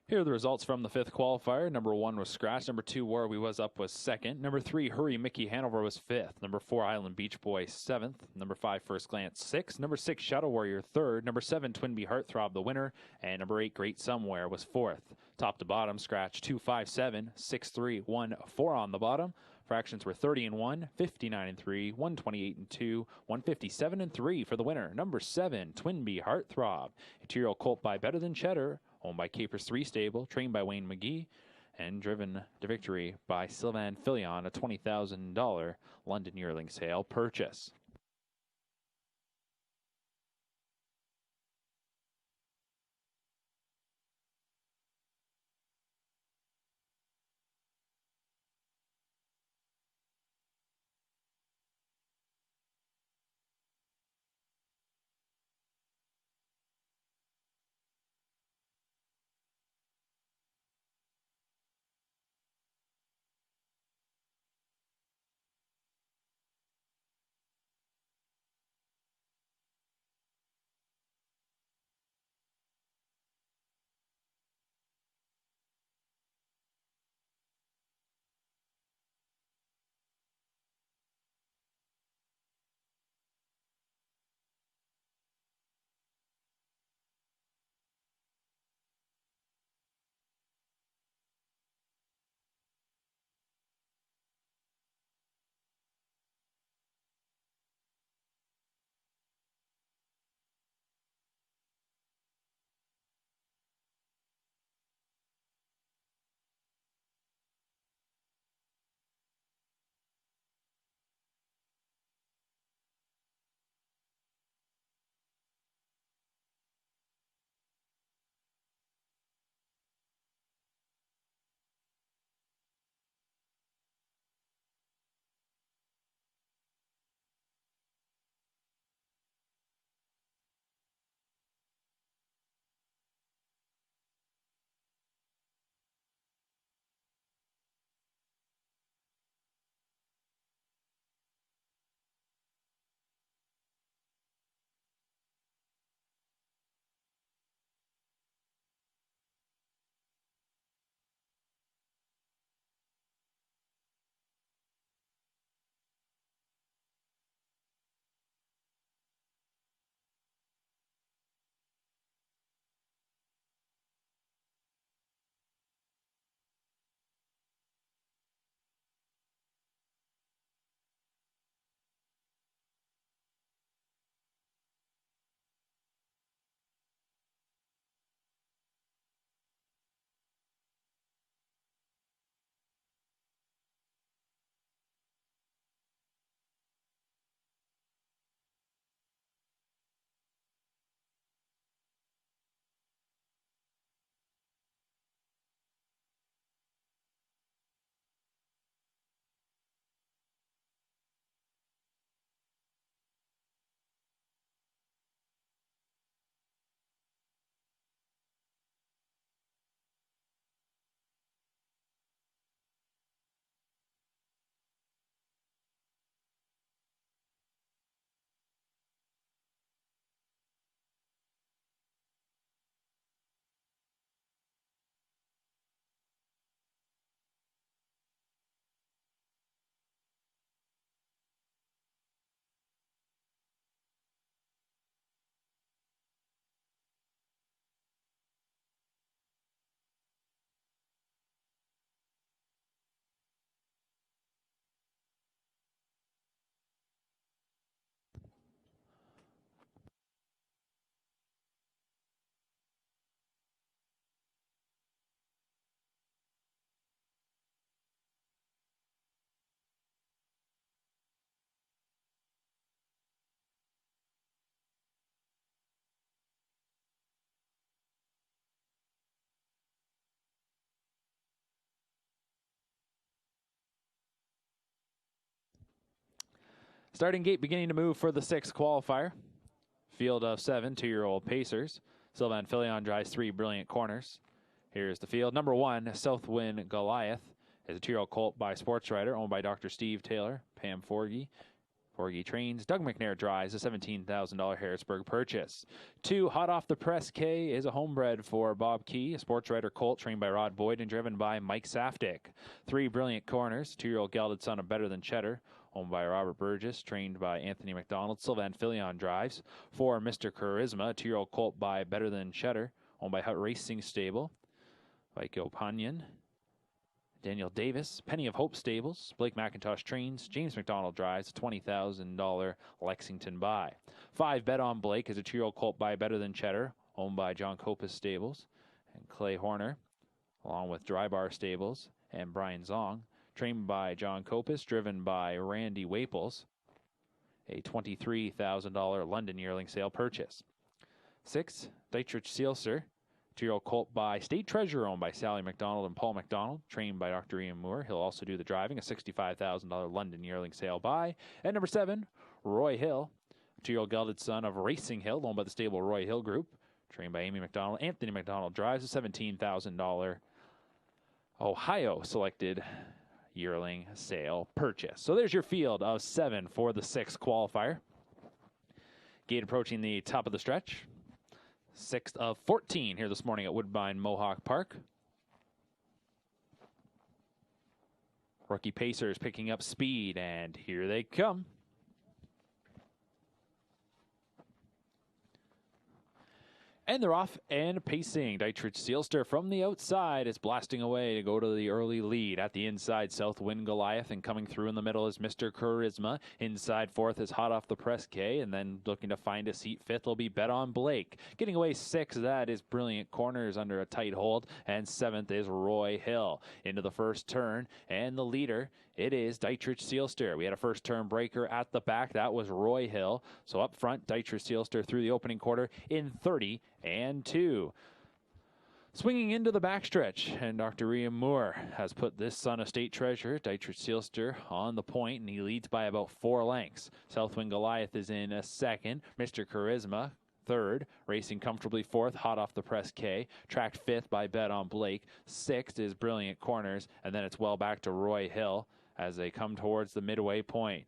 Here are the results from the fifth qualifier. Number 1 was Scratch. Number 2, War We Was Up was second. Number 3, Hurry Mickey Hanover was fifth. Number 4, Island Beach Boy seventh. Number 5, First Glance sixth. Number 6, Shadow Warrior third. Number 7, Twinbee Heartthrob the winner. And number 8, Great Somewhere was fourth. Top to bottom, Scratch 2, 5, 7, 6, 3, 1, 4 on the bottom. Fractions were 30 and 1, 59 and 3, 128 and 2, 157 and 3 for the winner. Number 7, Twinbee Heartthrob. Interior Colt by Better Than Cheddar, owned by Capers 3 Stable, trained by Wayne McGee, and driven to victory by Sylvan Fillion, a $20,000 London yearling sale purchase. Starting gate beginning to move for the sixth qualifier. Field of 7 2-year-old Pacers. Sylvan Fillion drives 3 brilliant corners. Here's the field. Number 1, Southwind Goliath, is a 2-year-old colt by Sports Writer, owned by Dr. Steve Taylor, Pam Forgy, Forgy Trains, Doug McNair drives a $17,000 Harrisburg purchase. 2 Hot Off the Press K is a homebred for Bob Key, a sports writer colt trained by Rod Boyd and driven by Mike Saftick. 3 Brilliant Corners, 2-year-old gelded son of Better Than Cheddar, owned by Robert Burgess, trained by Anthony McDonald. Sylvan Fillion drives. 4 Mr. Charisma, a 2-year-old colt by Better Than Cheddar, owned by Hut Racing Stable. Vico Panyan. Daniel Davis, Penny of Hope Stables, Blake McIntosh trains, James McDonald drives, a $20,000 Lexington buy. 5 Bet on Blake is a 2-year-old colt by Better Than Cheddar, owned by John Copus Stables, and Clay Horner, along with Dry Bar Stables, and Brian Zong, trained by John Copus, driven by Randy Waples, a $23,000 London yearling sale purchase. 6 Dietrich Seelser, 2-year-old colt by State Treasure, owned by Sally McDonald and Paul McDonald, trained by Dr. Ian Moore. He'll also do the driving, a $65,000 London yearling sale buy. And number 7, Roy Hill, 2-year-old gelded son of Racing Hill, owned by the stable Roy Hill Group, trained by Amy McDonald. Anthony McDonald drives, a $17,000 Ohio selected yearling sale purchase. So there's your field of 7 for the 6th qualifier. Gate approaching the top of the stretch. 6th of 14 here this morning at Woodbine Mohawk Park. Rookie Pacers picking up speed, and here they come. And they're off and pacing. Dietrich Seelster from the outside is blasting away to go to the early lead. At the inside, Southwind Goliath, and coming through in the middle is Mr. Charisma. Inside 4th is Hot Off the Press K, and then looking to find a seat 5th will be Bet on Blake. Getting away 6th, that is Brilliant Corners under a tight hold, and 7th is Roy Hill. Into the first turn, and the leader, it is Dietrich Seelster. We had a first turn breaker at the back. That was Roy Hill. So up front, Dietrich Seelster through the opening quarter in 30-2. Swinging into the backstretch, and Dr. Ian Moore has put this son of State Treasure, Dietrich Seelster, on the point, and he leads by about 4 lengths. Southwind Goliath is in a second. Mr. Charisma, 3rd, racing comfortably 4th, Hot Off the Press K, tracked 5th by Bet on Blake. 6th is Brilliant Corners, and then it's well back to Roy Hill as they come towards the midway point.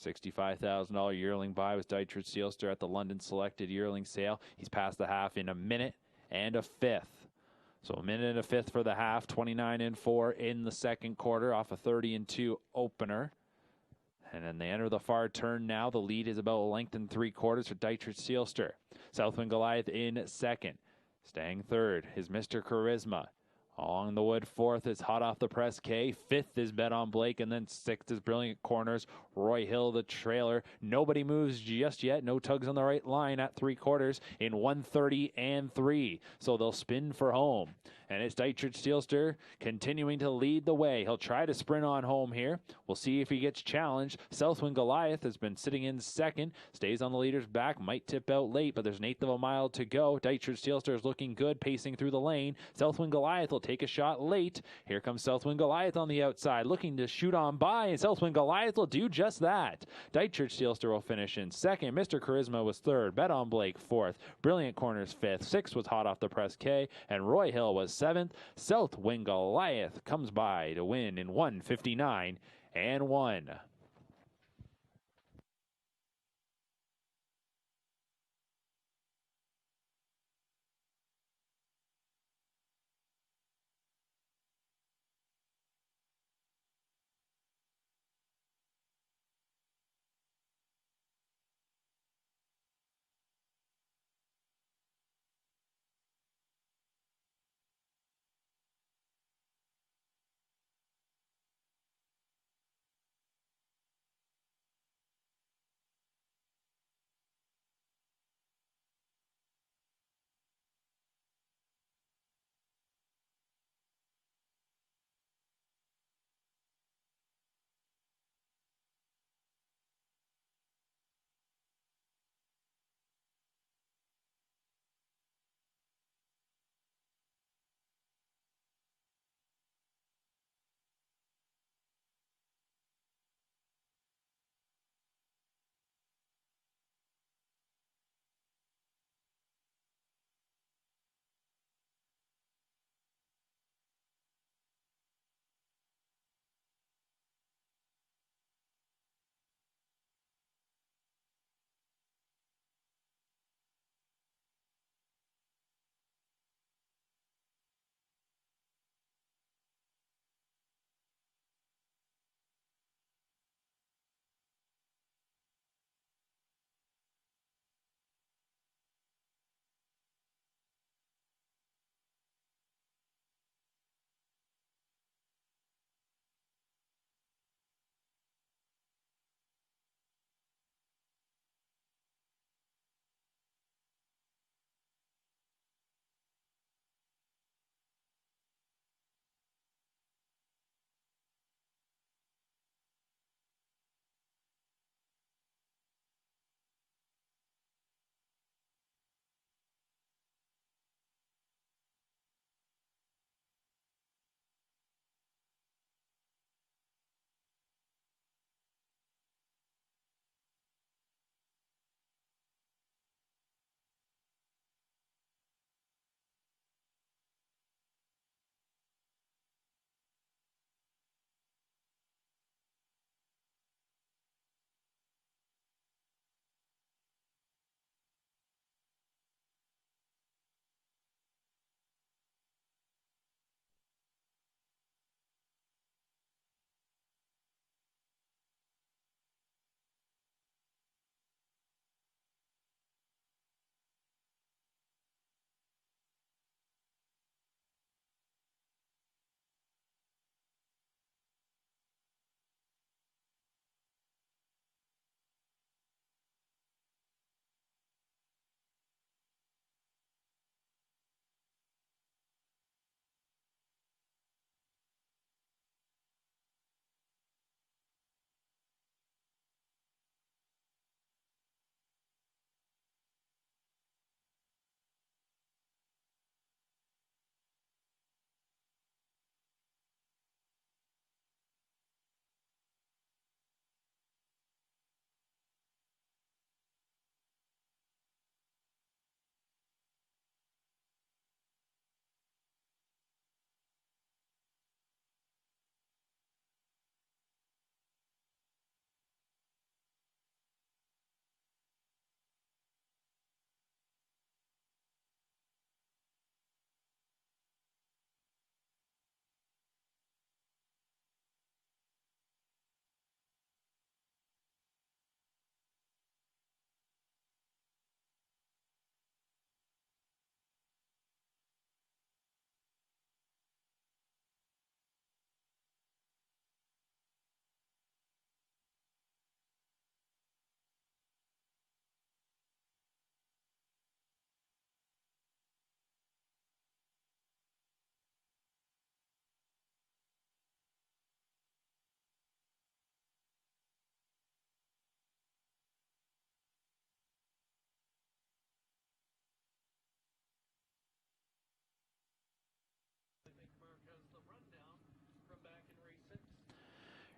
$65,000 yearling buy was Dietrich Seelster at the London Selected yearling sale. He's passed the half in a minute and a 5th. So a minute and a 5th for the half, 29-4 in the second quarter off a 30-2 opener. And then they enter the far turn now. The lead is about a length and 3/4 for Dietrich Seelster. Southwind Goliath in second. Staying 3rd is Mr. Charisma. Along the wood, 4th is Hot Off the Press K. 5th is Bet on Blake. And then 6th is Brilliant Corners. Roy Hill, the trailer. Nobody moves just yet. No tugs on the right line at 3/4 in 1:30-3. So they'll spin for home. And it's Dietrich Seelster continuing to lead the way. He'll try to sprint on home here. We'll see if he gets challenged. Southwind Goliath has been sitting in second. Stays on the leader's back. Might tip out late, but there's an 1/8 of a mile to go. Dietrich Seelster is looking good, pacing through the lane. Southwind Goliath will take a shot late. Here comes Southwind Goliath on the outside, looking to shoot on by, and Southwind Goliath will do just that. Dietrich Seelster will finish in second. Mr. Charisma was 3rd. Bet on Blake 4th. Brilliant Corners 5th. 6th was Hot Off the Press K, and Roy Hill was 7th. Southwind Goliath comes by to win in 1:59-1.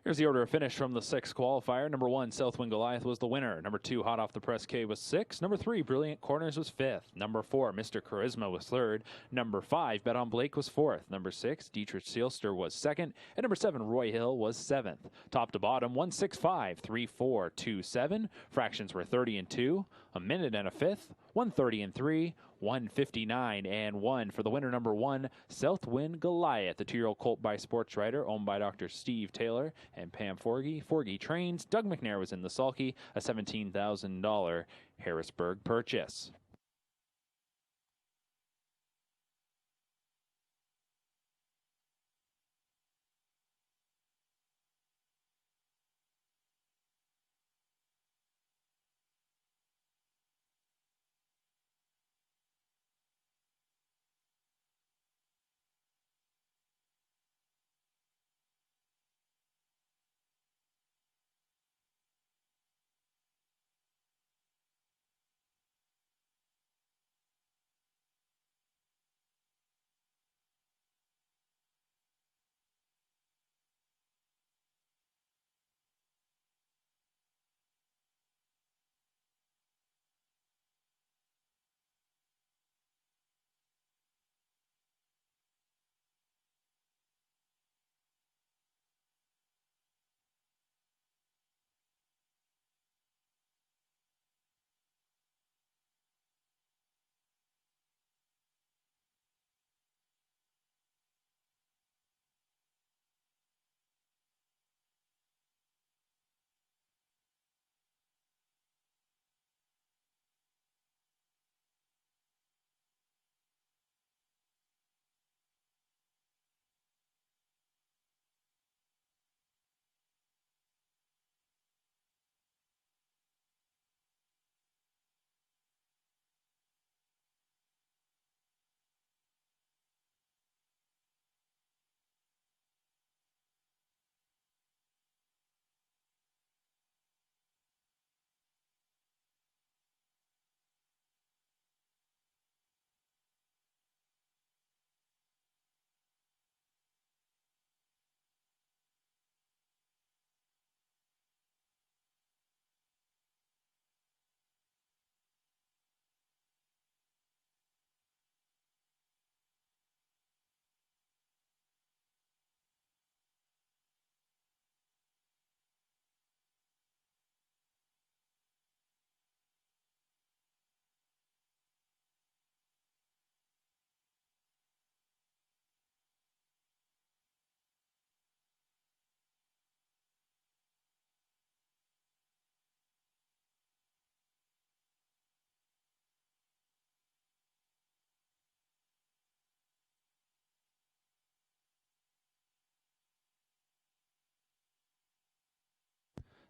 Here's the order of finish from the 6th qualifier. Number 1, Southwind Goliath was the winner. Number 2, Hot Off the Press K was 6th. Number 3, Brilliant Corners was 5th. Number 4, Mr. Charisma was 3rd. Number 5, Bet on Blake was 4th. Number 6, Dietrich Seelster was 2nd. And number 7, Roy Hill was 7th. Top to bottom, 165, 34, 27. Fractions were 30 and 2, a minute and a fifth, 130 and 3, 159 and 1 for the winner. Number 1, Southwind Goliath, the 2-year-old colt by Sports Writer, owned by Dr. Steve Taylor and Pam Forgy. Forgy trains. Doug McNair was in the sulky, a $17,000 Harrisburg purchase.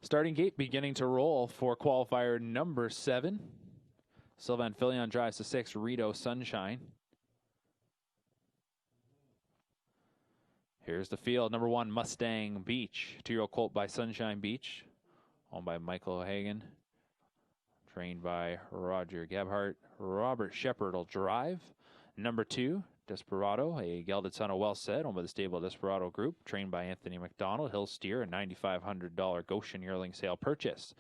Starting gate beginning to roll for qualifier number 7. Sylvain Fillion drives to 6, Rito Sunshine. Here's the field. Number 1, Mustang Beach, 2-year-old colt by Sunshine Beach, owned by Michael Hagan, trained by Roger Gebhardt. Robert Shepard will drive. Number 2, Desperado, a gelded son of Well Said, owned by the stable Desperado Group, trained by Anthony McDonald. He'll steer a $9,500 Goshen yearling sale purchase.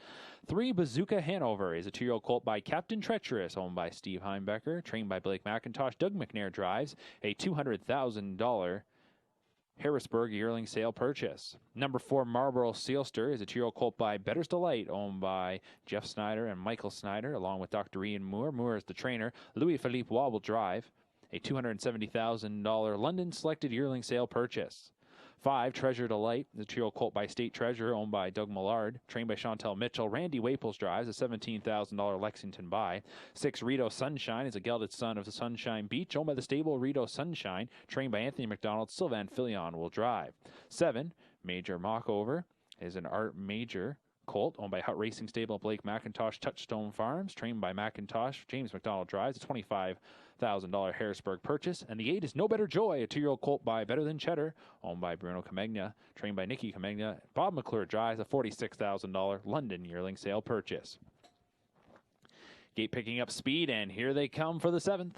3, Bazooka Hanover is a 2-year-old colt by Captain Treacherous, owned by Steve Heimbecker, trained by Blake McIntosh. Doug McNair drives a $200,000 Harrisburg yearling sale purchase. Number 4, Marlboro Seelster is a 2-year-old colt by Better's Delight, owned by Jeff Snyder and Michael Snyder, along with Dr. Ian Moore. Moore is the trainer. Louis-Philippe Waugh will drive a $270,000 London selected yearling sale purchase. 5, Treasure Delight, the 2-year-old colt by State Treasure, owned by Doug Millard, trained by Chantel Mitchell. Randy Waples drives a $17,000 Lexington buy. 6, Rito Sunshine is a gelded son of the Sunshine Beach, owned by the stable Rito Sunshine, trained by Anthony McDonald. Sylvain Fillion will drive. 7, Major Mockover is an Art Major colt, owned by Hut Racing Stable, Blake McIntosh, Touchstone Farms, trained by McIntosh. James McDonald drives a $25,000 Harrisburg purchase. And the 8 is No Better Joy, a 2-year-old colt by Better Than Cheddar, owned by Bruno Camegna, trained by Nicky Camegna. Bob McClure drives a $46,000 London yearling sale purchase. Gate picking up speed, and here they come for the 7th.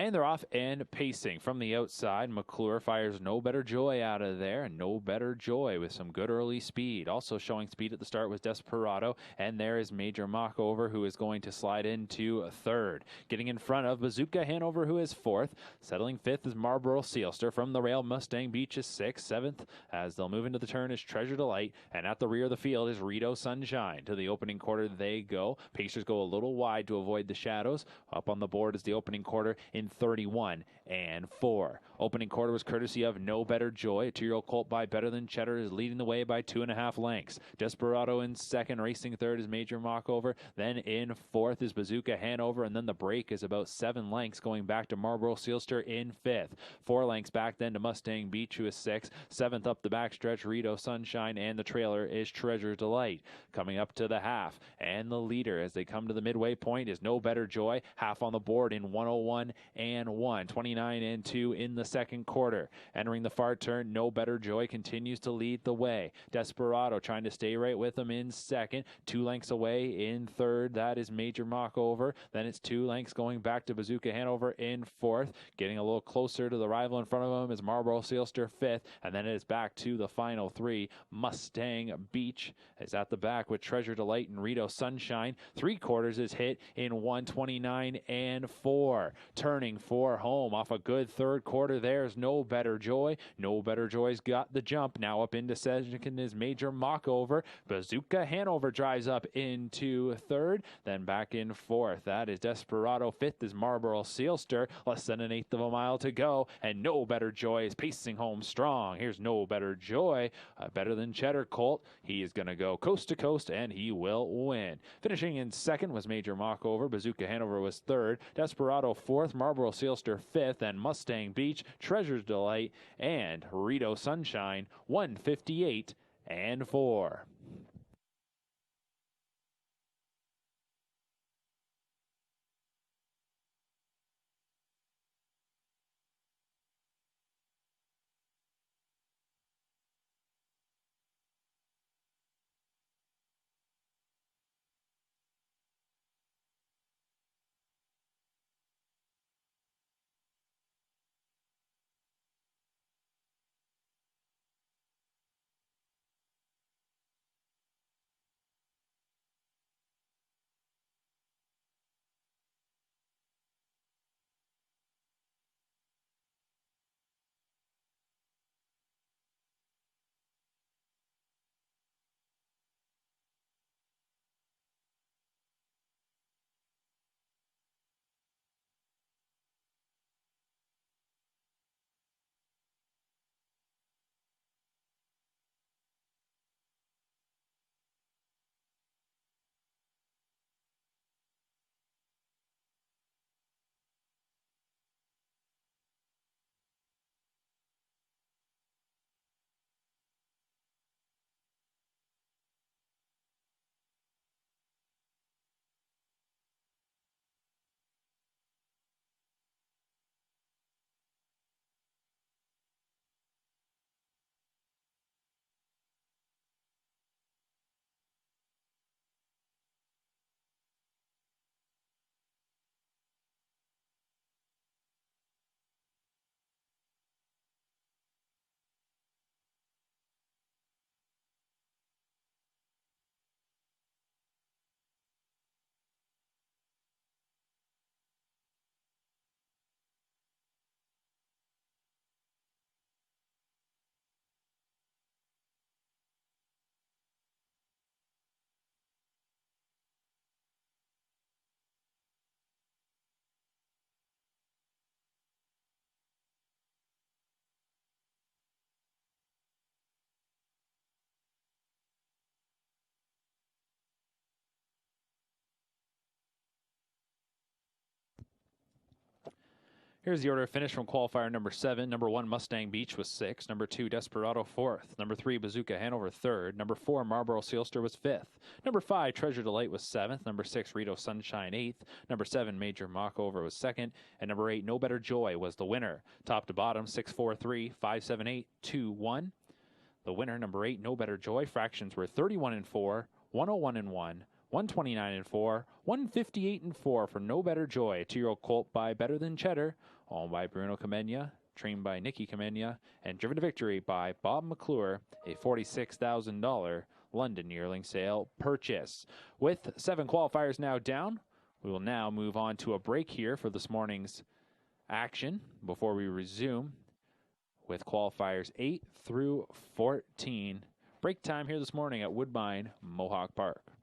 And they're off and pacing from the outside. McClure fires No Better Joy out of there. And No Better Joy with some good early speed. Also showing speed at the start was Desperado. And there is Major Mockover, who is going to slide into third. Getting in front of Bazooka Hanover, who is fourth. Settling fifth is Marlboro Sealster. From the rail, Mustang Beach is sixth. Seventh, as they'll move into the turn, is Treasure Delight. And at the rear of the field is Rito Sunshine. To the opening quarter they go. Pacers go a little wide to avoid the shadows. Up on the board is the opening quarter in 31 and 4. Opening quarter was courtesy of No Better Joy. A 2-year-old colt by Better Than Cheddar is leading the way by 2.5 lengths. Desperado in second. Racing third is Major Mockover. Then in fourth is Bazooka Hanover. And then the break is about 7 lengths going back to Marlboro Sealster in fifth. 4 lengths back then to Mustang Beach, who is sixth. Seventh up the backstretch, Rito Sunshine. And the trailer is Treasure Delight. Coming up to the half. And the leader as they come to the midway point is No Better Joy. Half on the board in 101 and 1. 29 and 2 in the second quarter. Entering the far turn, No Better Joy continues to lead the way. Desperado trying to stay right with him in second. 2 lengths away in third. That is Major Mockover. Then it's 2 lengths going back to Bazooka Hanover in fourth. Getting a little closer to the rival in front of him is Marlboro Sealster fifth. And then it is back to the final 3. Mustang Beach is at the back with Treasure Delight and Rito Sunshine. 3/4 is hit in 129 and 4. Turning for home off a good third quarter. There's No Better Joy. No Better Joy's got the jump. Now up into second is Major Mockover. Bazooka Hanover drives up into third. Then back in fourth. That is Desperado. Fifth is Marlboro Sealster. Less than 1/8 of a mile to go. And No Better Joy is pacing home strong. Here's No Better Joy. Better Than Cheddar colt. He is going to go coast to coast and he will win. Finishing in second was Major Mockover. Bazooka Hanover was third. Desperado fourth. Marlboro Sealster fifth. And Mustang Beach, Treasure's Delight, and Rito Sunshine 158 and 4. Here's the order of finish from qualifier number 7. Number 1, Mustang Beach was 6th. Number 2, Desperado 4th. Number 3, Bazooka Hanover 3rd. Number 4, Marlboro Sealster was 5th. Number 5, Treasure Delight was 7th. Number 6, Rito Sunshine 8th. Number 7, Major Mockover was 2nd. And number 8, No Better Joy was the winner. Top to bottom, 6-4-3, 5-7-8, 2-1. The winner, number 8, No Better Joy. Fractions were 31 and 4, 101 and 1, 129 and 4, 158 and 4 for No Better Joy, a 2-year-old colt by Better Than Cheddar, owned by Bruno Camena, trained by Nicky Camena, and driven to victory by Bob McClure, a $46,000 London yearling sale purchase. With 7 qualifiers now down, we will now move on to a break here for this morning's action before we resume with qualifiers 8 through 14. Break time here this morning at Woodbine, Mohawk Park.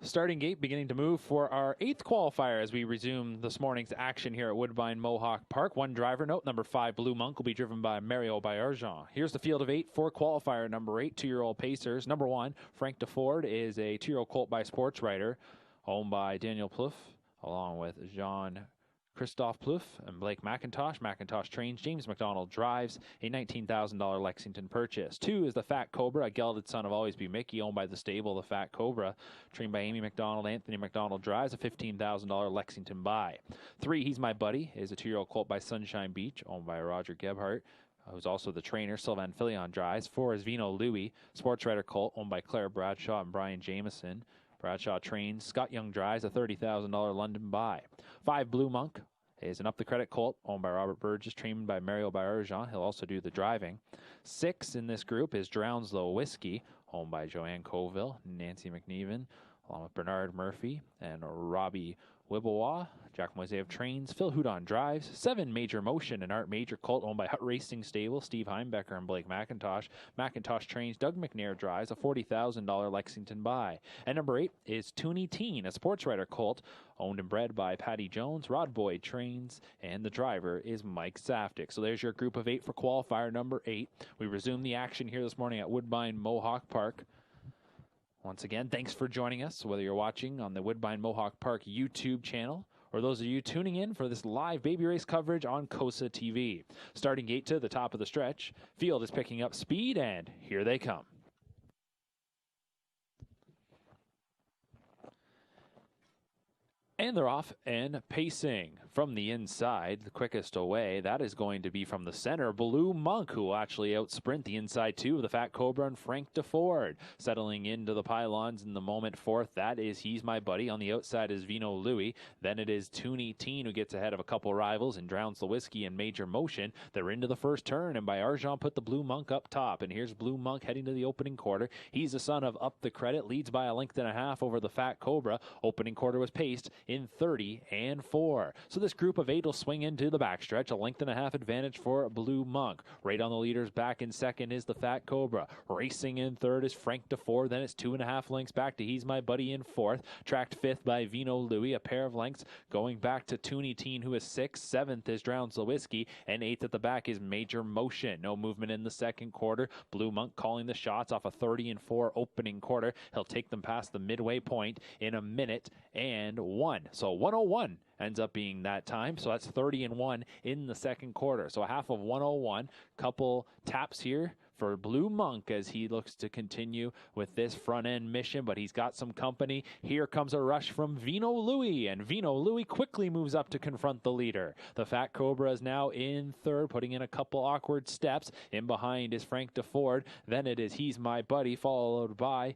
Starting gate beginning to move for our 8th qualifier as we resume this morning's action here at Woodbine Mohawk Park. One driver note, number 5, Blue Monk, will be driven by Mario Bayarjan. Here's the field of 8 for qualifier number 8, 2-year-old Pacers. Number 1, Frank DeFord, is a 2-year-old colt by Sports Writer, owned by Daniel Plouffe, along with Jean Christophe Plouffe and Blake McIntosh. McIntosh trains, James McDonald drives, a $19,000 Lexington purchase. 2 is the Fat Cobra, a gelded son of Always Be Mickey, owned by the stable The Fat Cobra, trained by Amy McDonald. Anthony McDonald drives, a $15,000 Lexington buy. 3, He's My Buddy, is a 2-year-old colt by Sunshine Beach, owned by Roger Gebhardt, who's also the trainer. Sylvain Fillion drives. 4 is Vino Louis, sports writer colt, owned by Claire Bradshaw and Brian Jameson. Bradshaw trains. Scott Young drives, a $30,000 London buy. 5, Blue Monk, is an up-the-credit colt owned by Robert Burgess, trained by Mario Bayarjan. He'll also do the driving. 6 in this group is Drownslow Whiskey, owned by Joanne Colville, Nancy McNeven, along with Bernard Murphy and Robbie Wibbawa. Jack Moiseyev trains. Phil Houdon drives. 7, Major Motion, an Art Major colt owned by Hut Racing Stable, Steve Heimbecker and Blake McIntosh. McIntosh trains. Doug McNair drives, a $40,000 Lexington buy. And number 8 is Toonie Teen, a sports writer colt owned and bred by Patty Jones. Rod Boyd trains, and the driver is Mike Saftik. So there's your group of 8 for qualifier number 8. We resume the action here this morning at Woodbine Mohawk Park. Once again, thanks for joining us, whether you're watching on the Woodbine Mohawk Park YouTube channel or those of you tuning in for this live baby race coverage on KOSA TV. Starting gate to the top of the stretch. Field is picking up speed, and here they come. And they're off and pacing from the inside, the quickest away. That is going to be from the center, Blue Monk, who will actually outsprint the inside 2 of the Fat Cobra and Frank DeFord. Settling into the pylons in the moment 4th, that is He's My Buddy. On the outside is Vino Louis. Then it is Toonie Teen, who gets ahead of a couple rivals and Drowns the Whiskey and Major Motion. They're into the first turn, and Bayarjan put the Blue Monk up top. And here's Blue Monk heading to the opening quarter. He's the son of Up the Credit, leads by a length and a half over the Fat Cobra. Opening quarter was paced in 30 and 4. So this group of 8 will swing into the backstretch. A length and a half advantage for Blue Monk. Right on the leaders back in second is the Fat Cobra. Racing in third is Frank DeFord. Then it's 2.5 lengths back to He's My Buddy in 4th. Tracked 5th by Vino Louis. A pair of lengths going back to Toonie Teen, who is 6th. 7th is Drowns the Whiskey. And 8th at the back is Major Motion. No movement in the second quarter. Blue Monk calling the shots off a 30 and 4 opening quarter. He'll take them past the midway point in a minute and 1. So 1:01 ends up being that time. So that's 30 and 1 in the second quarter. So a half of 1:01. Couple taps here for Blue Monk as he looks to continue with this front-end mission, but he's got some company. Here comes a rush from Vino Louis, and Vino Louis quickly moves up to confront the leader. The Fat Cobra is now in third, putting in a couple awkward steps. In behind is Frank DeFord. Then it is He's My Buddy, followed by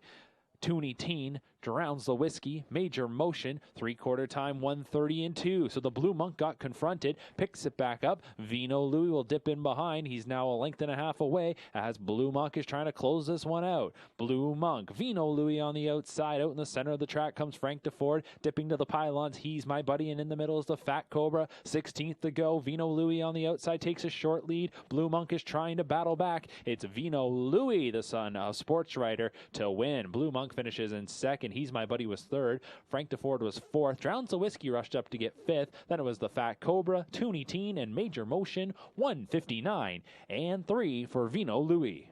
Toonie Teen, Drowns the Whiskey, Major Motion, 3/4 time, 1:30 and 2. So the Blue Monk got confronted, picks it back up. Vino Louis will dip in behind. He's now a length and a half away as Blue Monk is trying to close this one out. Blue Monk, Vino Louis on the outside. Out in the center of the track comes Frank DeFord, dipping to the pylons. He's My Buddy, and in the middle is the Fat Cobra. 16th to go. Vino Louis on the outside takes a short lead. Blue Monk is trying to battle back. It's Vino Louis, the son of Sports Writer, to win. Blue Monk finishes in second. He's My Buddy was third. Frank DeFord was fourth. Drowns the Whiskey rushed up to get fifth. Then it was the Fat Cobra, Toonie Teen, and Major Motion. 1:59 and 3 for Vino Louis.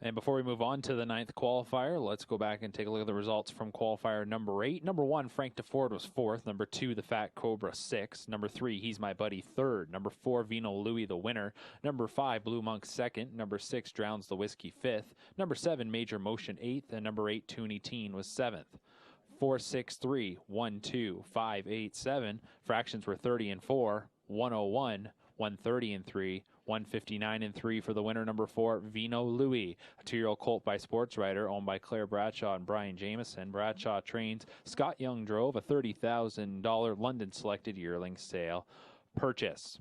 And before we move on to the 9th qualifier, let's go back and take a look at the results from qualifier number 8. Number 1, Frank DeFord was 4th. Number 2, the Fat Cobra, 6th. Number 3, He's My Buddy, 3rd. Number 4, Vino Louie, the winner. Number 5, Blue Monk, 2nd. Number 6, Drowns the Whiskey, 5th. Number 7, Major Motion, 8th. And number 8, Toonie Teen was 7th. 4, 6, 3, 1, 2, 5, 8, 7. Fractions were 30 and 4, 101, 130 and 3, 159 and 3 for the winner. Number 4, Vino Louie, a 2-year-old colt by Sports Rider, owned by Claire Bradshaw and Brian Jameson. Bradshaw trains. Scott Young drove a $30,000 London selected yearling sale purchase.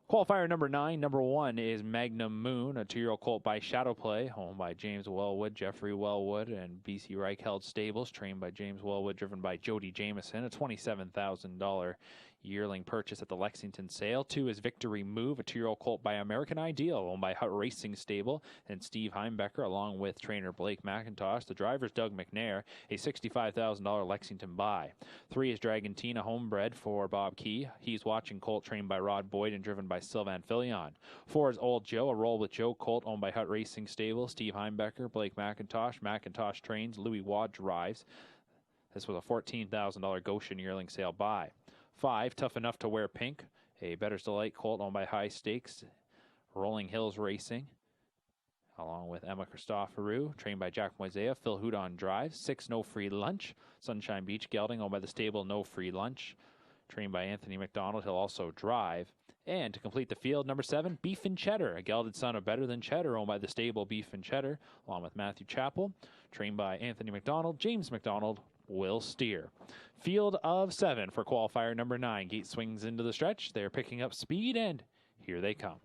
Qualifier number 9, number 1 is Magnum Moon, a 2-year-old colt by Shadowplay, owned by James Wellwood, Jeffrey Wellwood, and BC Reichheld Stables, trained by James Wellwood, driven by Jody Jameson, a $27,000 yearling purchase at the Lexington sale. 2 is Victory Move, a 2-year-old colt by American Ideal, owned by Hut Racing Stable and Steve Heimbecker, along with trainer Blake McIntosh. The driver's Doug McNair, a $65,000 Lexington buy. 3 is Dragontina, homebred for Bob Key. He's watching colt, trained by Rod Boyd and driven by Sylvan Fillion. 4 is Old Joe, a roll with Joe colt, owned by Hut Racing Stable, Steve Heimbecker, Blake McIntosh. McIntosh trains, Louis Watt drives. This was a $14,000 Goshen yearling sale buy. 5, Tough Enough to Wear Pink, a Better's Delight colt owned by High Stakes, Rolling Hills Racing, along with Emma Christoforou, trained by Jack Moisea. Phil Houdon drives. 6, No Free Lunch, Sunshine Beach Gelding, owned by the stable No Free Lunch, trained by Anthony McDonald. He'll also drive. And to complete the field, number 7, Beef and Cheddar, a gelded son of Better Than Cheddar, owned by the stable Beef and Cheddar, along with Matthew Chappell, trained by Anthony McDonald, James McDonald, will steer. Field of 7 for qualifier number 9. Gate swings into the stretch. They're picking up speed, and here they come.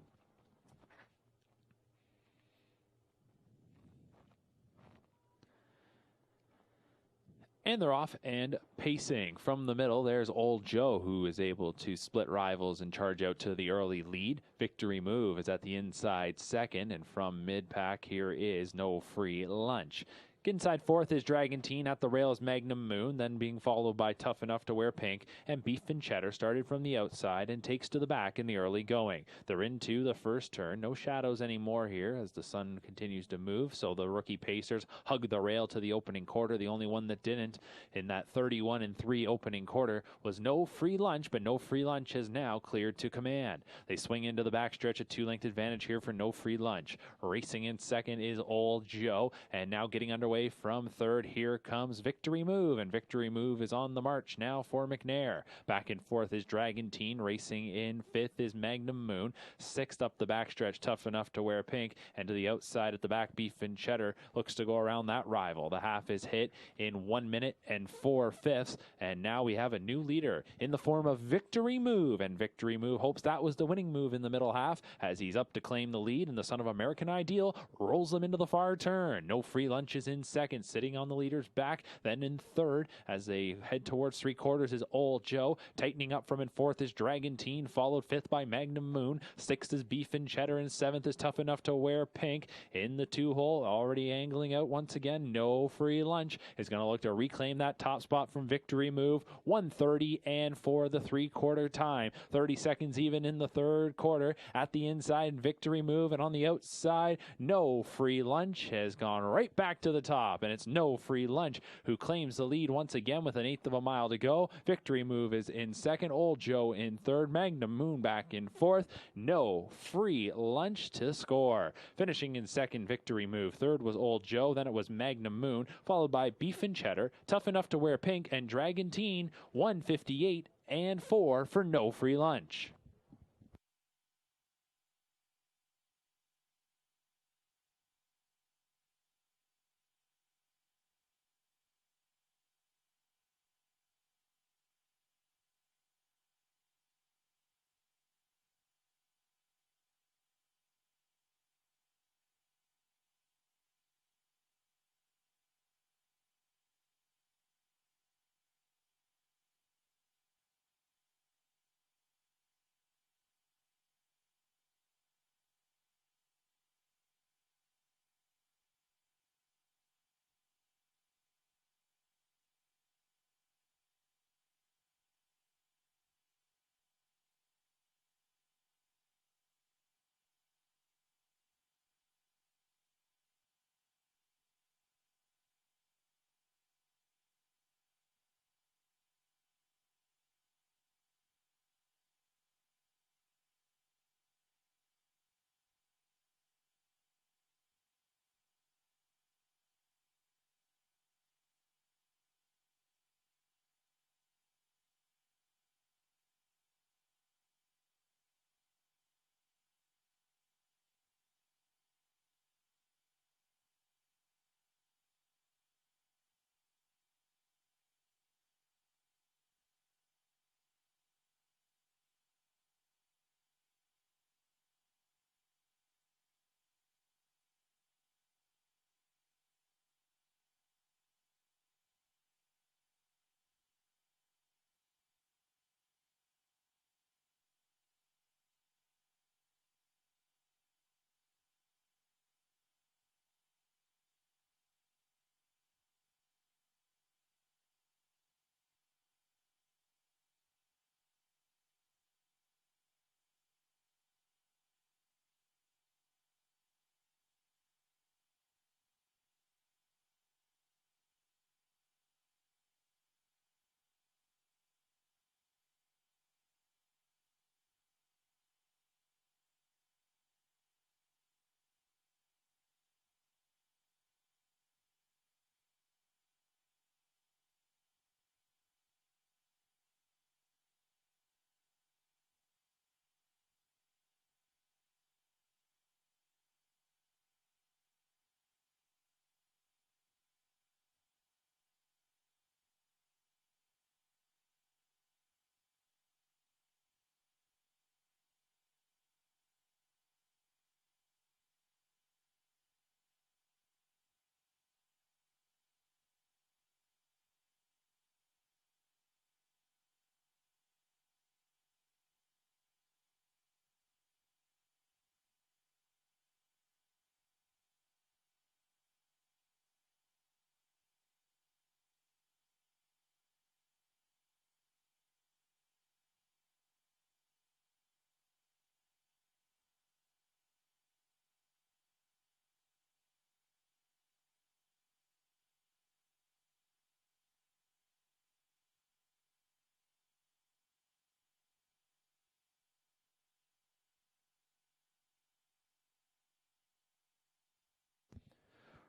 And they're off and pacing. From the middle, there's Old Joe, who is able to split rivals and charge out to the early lead. Victory Move is at the inside second, and from mid-pack, here is No Free Lunch. Inside fourth is Dragantine. At the rails, Magnum Moon, then being followed by Tough Enough to Wear Pink. And Beef and Cheddar started from the outside and takes to the back in the early going. They're into the first turn. No shadows anymore here as the sun continues to move. So the rookie pacers hug the rail to the opening quarter. The only one that didn't in that 31-3 opening quarter was No Free Lunch, but No Free Lunch has now cleared to command. They swing into the backstretch, a 2-length advantage here for No Free Lunch. Racing in second is Old Joe, and now getting underway from third, here comes Victory Move, and Victory Move is on the march now for McNair. Back and forth is Dragantine. Racing in fifth is Magnum Moon. Sixth up the backstretch, Tough Enough to Wear Pink, and to the outside at the back, Beef and Cheddar looks to go around that rival. The half is hit in 1 minute and 4/5, and now we have a new leader in the form of Victory Move, and Victory Move hopes that was the winning move in the middle half as he's up to claim the lead, and the son of American Ideal rolls them into the far turn. No Free Lunch is in second, sitting on the leader's back. Then in third, as they head towards three-quarters, is Old Joe. Tightening up from in fourth is Dragantine, followed fifth by Magnum Moon. Sixth is Beef and Cheddar, and seventh is Tough Enough to Wear Pink. In the two-hole, already angling out once again. No Free Lunch is going to look to reclaim that top spot from Victory Move. 1:30 and for the three-quarter time. 30 seconds even in the third quarter. At the inside, Victory Move, and on the outside, No Free Lunch has gone right back to the top, and it's No Free Lunch who claims the lead once again with 1/8 of a mile to go. Victory Move is in second, Old Joe in third, Magnum Moon back in fourth. No Free Lunch to score. Finishing in second, Victory Move. Third was Old Joe, then it was Magnum Moon, followed by Beef and Cheddar, Tough Enough to Wear Pink, and Dragantine. 1:58 and 4 for No Free Lunch.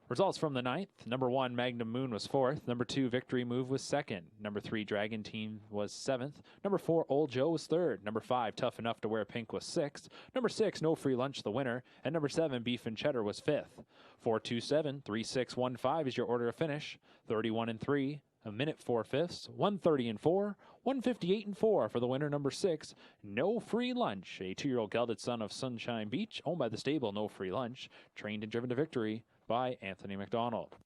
Results from the 9th. Number 1, Magnum Moon was 4th. Number 2, Victory Move was 2nd. Number 3, Dragon Team was 7th. Number 4, Old Joe was 3rd. Number 5, Tough Enough to Wear Pink was 6th. Number 6, No Free Lunch the winner. And number 7, Beef and Cheddar was 5th. 427-3615 is your order of finish. 31-3, a minute 4/5, 130-4, 158-4 for the winner, number 6, No Free Lunch, a 2-year-old gelded son of Sunshine Beach, owned by the stable No Free Lunch, trained and driven to victory by Anthony McDonald.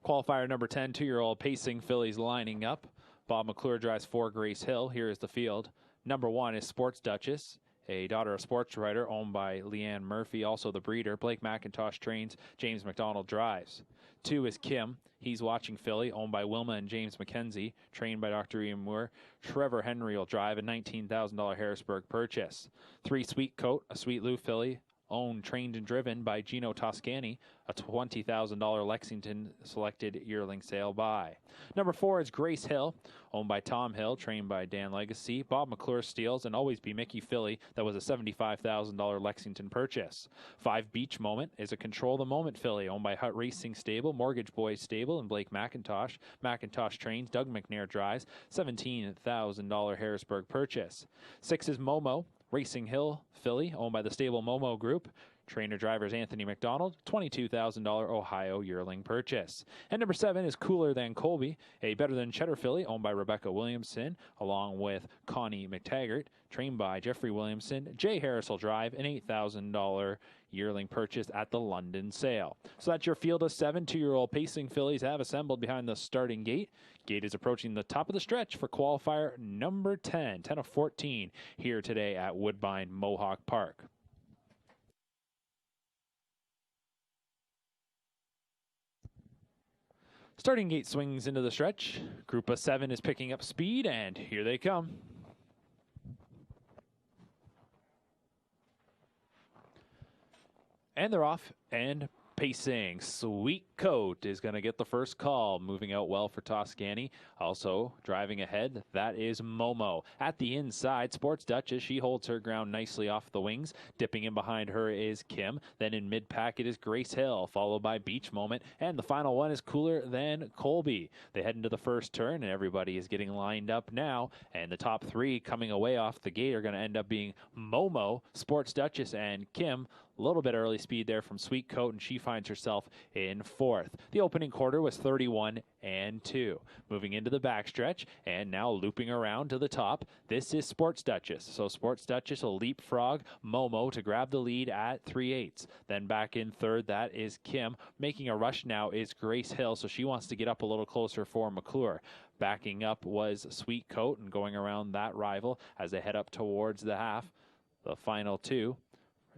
Qualifier number 10, 2-year-old pacing fillies lining up. Bob McClure drives 4, Grace Hill. Here is the field. Number 1 is Sports Duchess, a daughter of sports writer owned by Leanne Murphy, also the breeder. Blake McIntosh trains, James McDonald drives. 2 is Kim. He's Watching Filly, owned by Wilma and James McKenzie, trained by Dr. Ian Moore. Trevor Henry will drive, a $19,000 Harrisburg purchase. 3, Sweet Coat, a Sweet Lou filly, owned, trained, and driven by Gino Toscani, a $20,000 Lexington selected yearling sale by. Number 4 is Grace Hill, owned by Tom Hill, trained by Dan Legacy. Bob McClure steals, and Always Be Mickey filly that was a $75,000 Lexington purchase. 5, Beach Moment is a Control the Moment filly, owned by Hut Racing Stable, Mortgage Boys Stable, and Blake McIntosh. McIntosh trains, Doug McNair drives, $17,000 Harrisburg purchase. 6 is Momo, Racing Hill filly, owned by the stable Momo Group, Trainer drivers Anthony McDonald, $22,000 Ohio yearling purchase. And number 7 is Cooler Than Colby, a Better Than Cheddar filly owned by Rebecca Williamson, along with Connie McTaggart, trained by Jeffrey Williamson. Jay Harris will drive, an $8,000 yearling purchase at the London sale. So that's your field of 7 2-year-old pacing fillies have assembled behind the starting gate. Gate is approaching the top of the stretch for qualifier number 10 of 14 here today at Woodbine Mohawk Park. Starting gate swings into the stretch. Group of 7 is picking up speed, and here they come. And they're off and pacing. Sweet Coat is going to get the first call, moving out well for Toscani. Also driving ahead, that is Momo. At the inside, Sports Duchess, she holds her ground nicely off the wings. Dipping in behind her is Kim. Then in mid-pack, it is Grace Hill, followed by Beach Moment. And the final one is Cooler Than Colby. They head into the first turn, and everybody is getting lined up now. And the top 3 coming away off the gate are going to end up being Momo, Sports Duchess, and Kim. A little bit early speed there from Sweet Coat, and she finds herself in 4th. The opening quarter was 31-2. Moving into the backstretch, and now looping around to the top, this is Sports Duchess. So Sports Duchess will leapfrog Momo to grab the lead at 3/8. Then back in 3rd, that is Kim. Making a rush now is Grace Hill, so she wants to get up a little closer for McClure. Backing up was Sweet Coat, and going around that rival as they head up towards the half. The final 2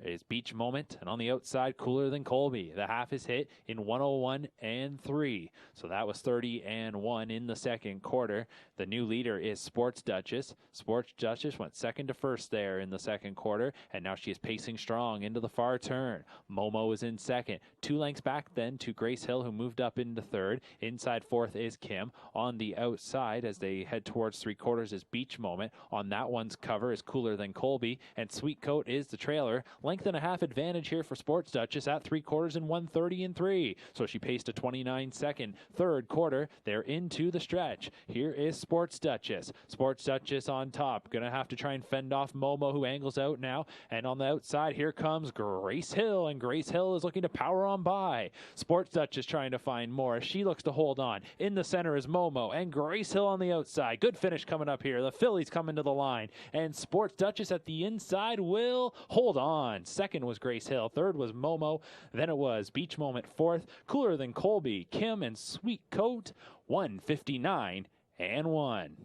is Beach Moment, and on the outside, Cooler Than Colby. The half is hit in 101-3. So that was 30-1 in the second quarter. The new leader is Sports Duchess. Sports Duchess went 2nd to 1st there in the second quarter, and now she is pacing strong into the far turn. Momo is in 2nd. 2 lengths back then to Grace Hill, who moved up into 3rd. Inside 4th is Kim. On the outside, as they head towards 3/4, is Beach Moment. On that one's cover is Cooler Than Colby, and Sweet Coat is the trailer. Length and a half advantage here for Sports Duchess at 3/4 in 130-3. So she paced a 29-second third quarter. They're into the stretch. Here is Sports Duchess. Sports Duchess on top. Going to have to try and fend off Momo, who angles out now. And on the outside, here comes Grace Hill. And Grace Hill is looking to power on by. Sports Duchess trying to find more. She looks to hold on. In the center is Momo. And Grace Hill on the outside. Good finish coming up here. The Fillies coming to the line. And Sports Duchess at the inside will hold on. 2nd was Grace Hill. 3rd was Momo. Then it was Beach Moment 4th. Cooler Than Colby, Kim, and Sweet Coat. 159-1.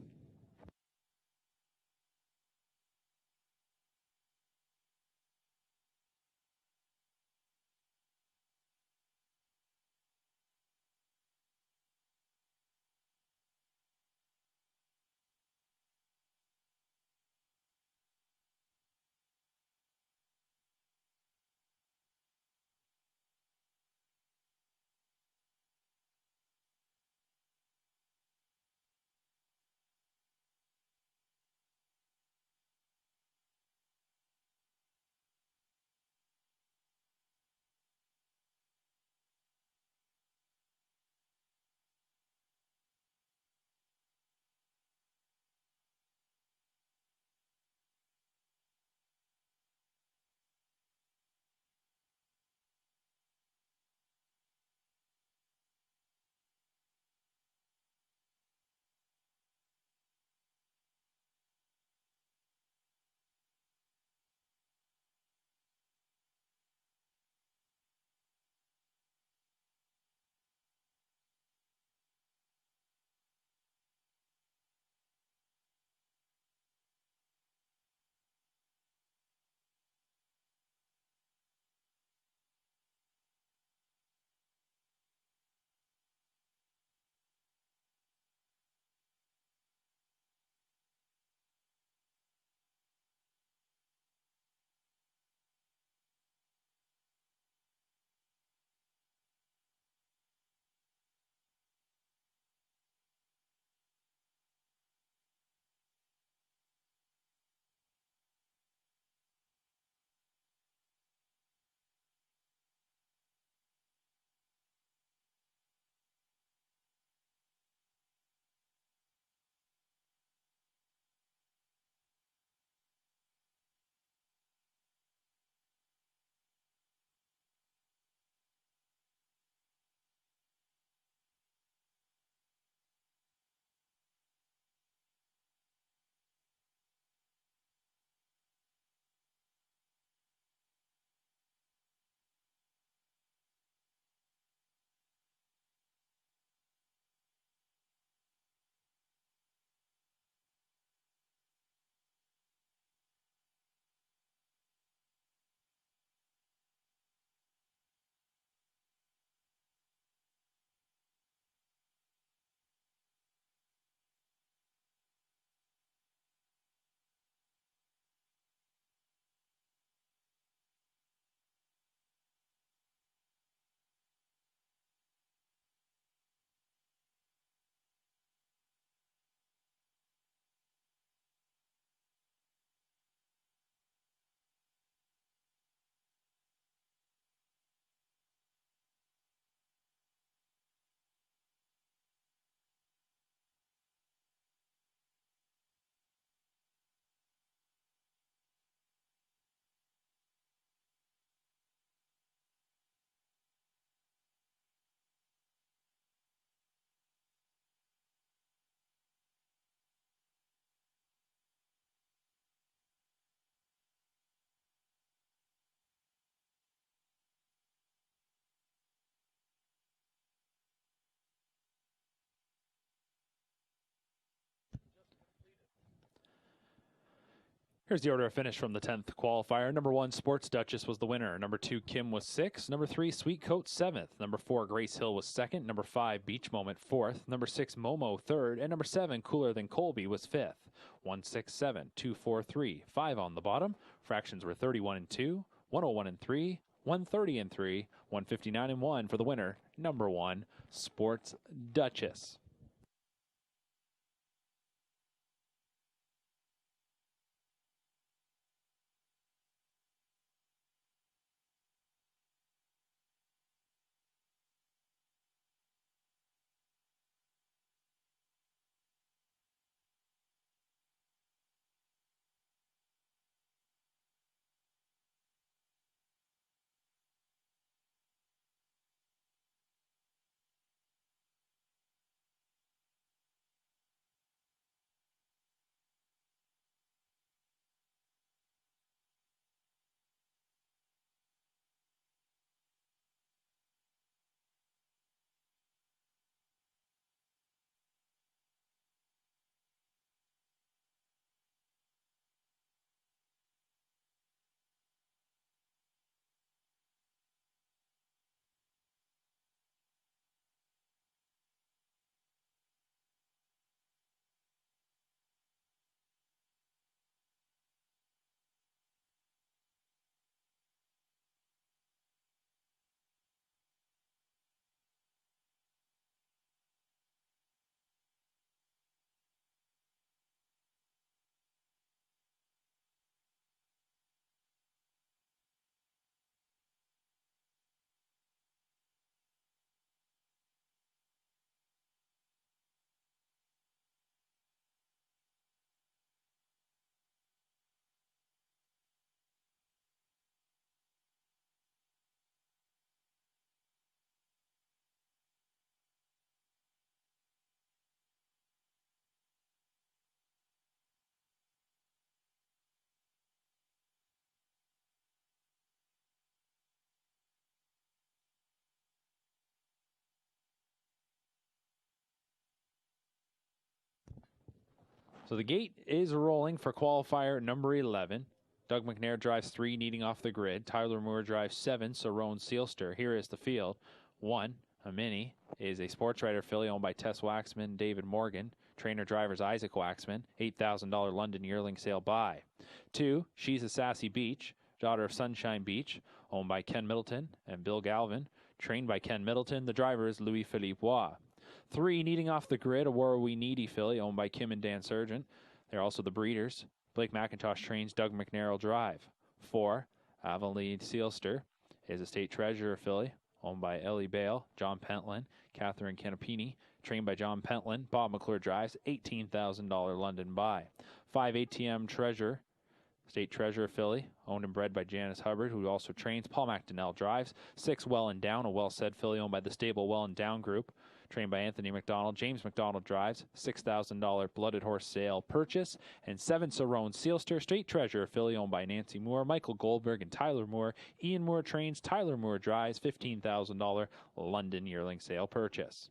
Here's the order of finish from the 10th qualifier. Number 1, Sports Duchess was the winner. Number 2, Kim was 6th. Number 3, Sweet Coat 7th. Number 4, Grace Hill was 2nd. Number 5, Beach Moment 4th. Number 6, Momo 3rd. And number 7, Cooler Than Colby was 5th. 1, 6, 7, 2, 4, 3, 5 on the bottom. Fractions were 31 and 2, 101 and 3, 130 and 3, 159 and 1 for the winner. Number 1, Sports Duchess. So the gate is rolling for qualifier number 11. Doug McNair drives 3, needing off the grid. Tyler Moore drives 7, Cerrone Sealster. Here is the field. 1, a mini, is a sports writer filly owned by Tess Waxman and David Morgan. Trainer drivers Isaac Waxman. $8,000 London yearling sale by. 2, She's a Sassy Beach, daughter of Sunshine Beach, owned by Ken Middleton and Bill Galvin. Trained by Ken Middleton. The driver is Louis-Philippe Bois. 3, needing off the grid, Aurora We Needy filly, owned by Kim and Dan Sargent. They're also the breeders. Blake McIntosh trains, Doug McNair will drive. 4, Avonlea Sealster is a state treasurer filly, owned by Ellie Bale, John Pentland, Catherine Canapini, trained by John Pentland. Bob McClure drives, $18,000 London buy. 5, ATM Treasure, state treasurer filly, owned and bred by Janice Hubbard, who also trains. Paul McDonnell drives. 6, Well and Down, a well-said filly owned by the stable Well and Down Group, trained by Anthony McDonald. James McDonald drives. $6,000 Blooded Horse sale purchase. And 7, Cerrone Sealster, state treasurer filly owned by Nancy Moore, Michael Goldberg, and Tyler Moore. Ian Moore trains. Tyler Moore drives. $15,000 London yearling sale purchase.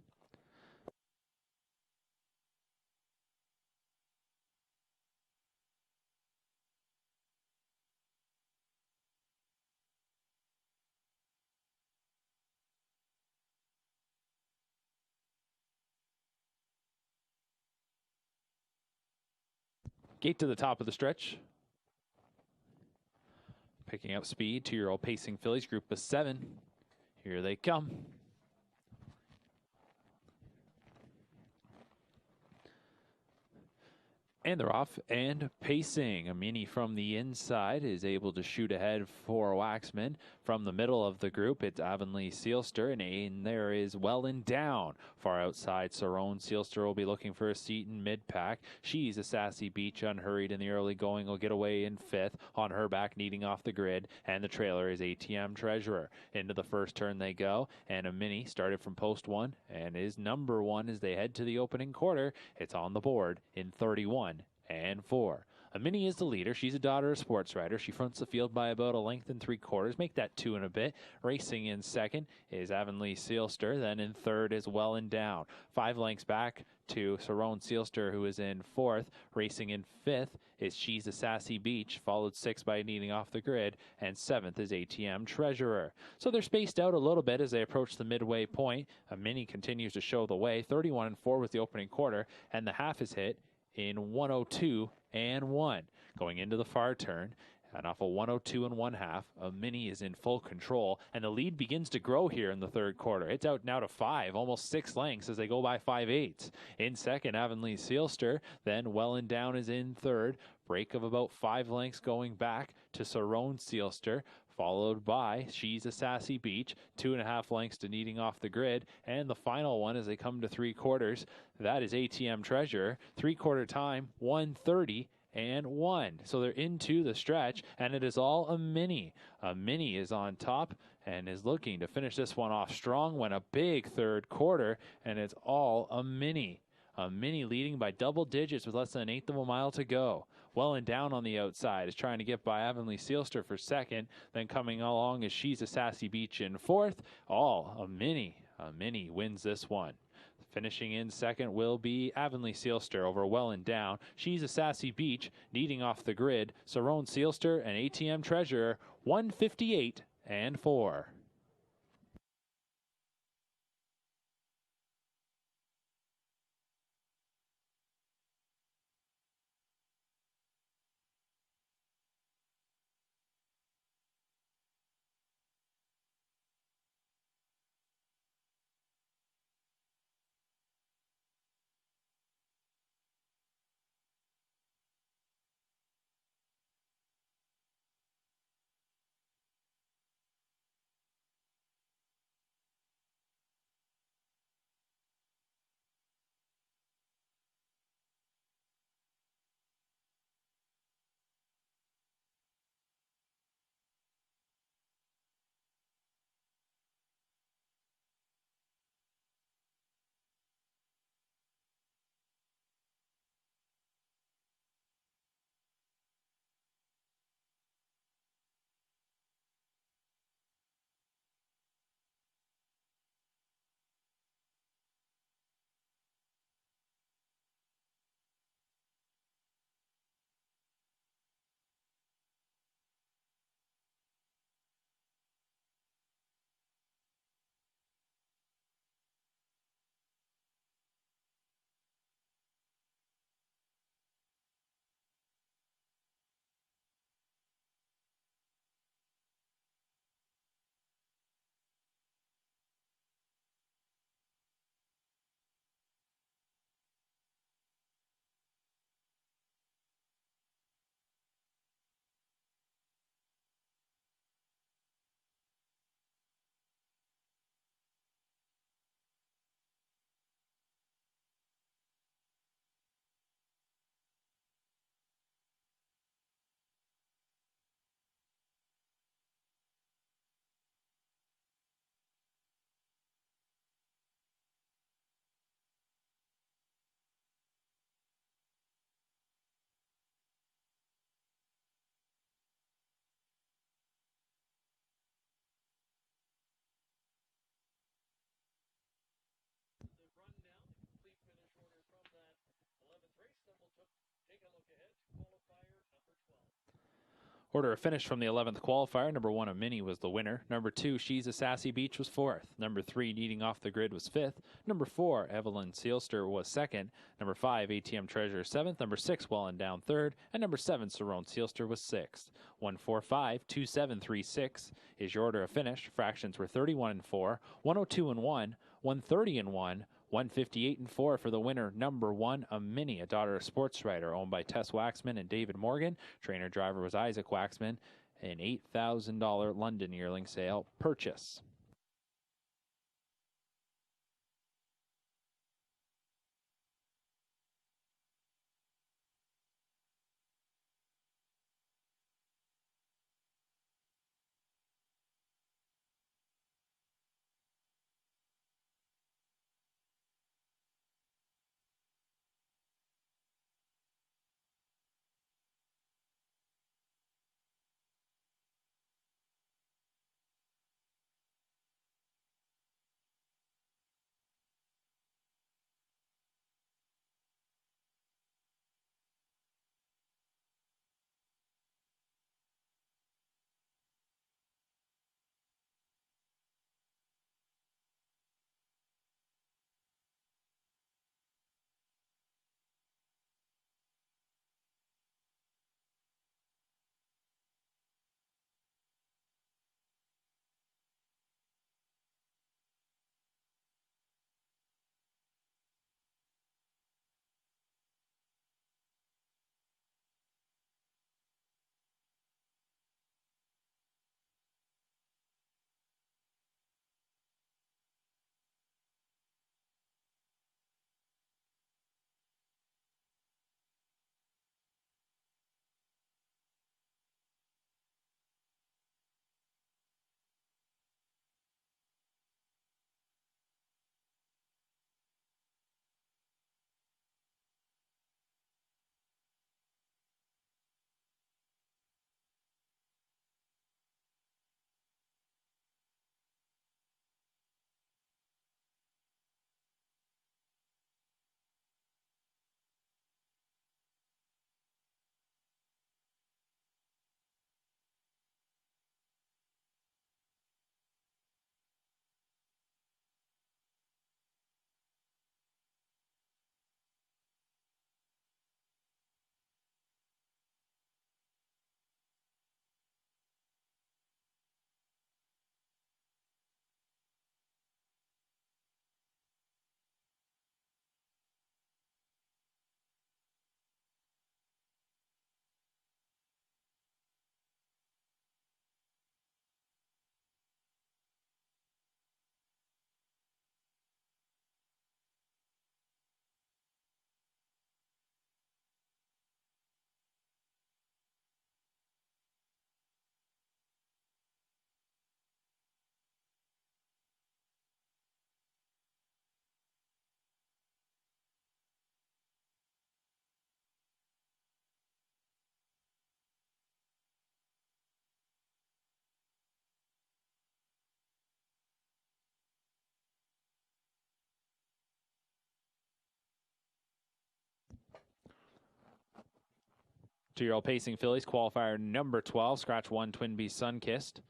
Gate to the top of the stretch. Picking up speed, 2-year-old pacing fillies, group of 7. Here they come. And they're off and pacing. A mini from the inside is able to shoot ahead for Waxman. From the middle of the group, it's Avonlea Sealster, and there is Well and Down. Far outside, Cerrone Sealster will be looking for a seat in mid-pack. She's a Sassy Beach, unhurried in the early going, will get away in 5th. On her back, needing off the grid, and the trailer is ATM Treasurer. Into the first turn they go, and a mini started from post 1 and is number 1 as they head to the opening quarter. It's on the board in 31 and 4. A Mini is the leader. She's a daughter of sports writer. She fronts the field by about a length and 3/4. Make that 2 and a bit. Racing in second is Avonlea Sealster. Then in third is Well and Down. 5 lengths back to Sarone Sealster, who is in fourth. Racing in fifth is She's a Sassy Beach, followed 6 by Needing Off the Grid, and 7th is ATM Treasurer. So they're spaced out a little bit as they approach the midway point. A Mini continues to show the way. 31 and 4 was the opening quarter, and the half is hit in 102 and 1. Going into the far turn, and off a 102 and 1/2, a Mini is in full control, and the lead begins to grow here in the third quarter. It's out now to 5, almost 6 lengths as they go by 5/8. In second, Avonlea Sealster. Then Well and Down is in third. Break of about 5 lengths going back to Sarone Sealster, followed by She's a Sassy Beach, 2.5 lengths to Needing Off the Grid, and the final one as they come to 3/4, that is ATM Treasure. 3/4 time, 1:30 and 1. So they're into the stretch, and it is all a Mini. A Mini is on top and is looking to finish this one off strong. When a big third quarter, and it's all a Mini. A Mini leading by double digits with less than 1/8 of a mile to go. Well and Down on the outside is trying to get by Avonlea Sealster for second. Then coming along is She's a Sassy Beach in fourth. All a Mini. A Mini wins this one. Finishing in second will be Avonlea Sealster over Well and Down. She's a Sassy Beach, Needing Off the Grid. Sarone Sealster and ATM Treasurer, 158 and 4. Order of finish from the 11th qualifier. Number 1, a Mini, was the winner. Number 2, She's a Sassy Beach, was 4th. Number 3, Needing Off the Grid, was 5th. Number 4, Evelyn Sealster, was 2nd. Number 5, ATM Treasure, 7th. Number 6, Well and Down, 3rd. And number 7, Sarone Sealster, was 6th. 145-2736 is your order of finish. Fractions were 31 and 4, 102 and 1, 130 and 1, 158 and 4 for the winner. Number 1, a Mini, a daughter of sports writer, owned by Tess Waxman and David Morgan. Trainer driver was Isaac Waxman. An $8,000 London yearling sale purchase. 2-year-old pacing fillies, qualifier number 12, scratch 1, Twin Bee Sunkissed.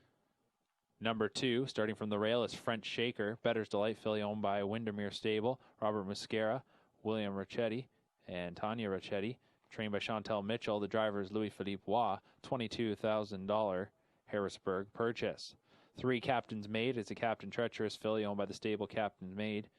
Number 2, starting from the rail, is French Shaker, Better's Delight filly owned by Windermere Stable, Robert Muscara, William Ricchetti, and Tanya Ricchetti. Trained by Chantel Mitchell. The driver is Louis-Philippe Waugh, $22,000 Harrisburg purchase. 3, Captain's Maid is a Captain Treacherous filly owned by the stable Captain's Maid.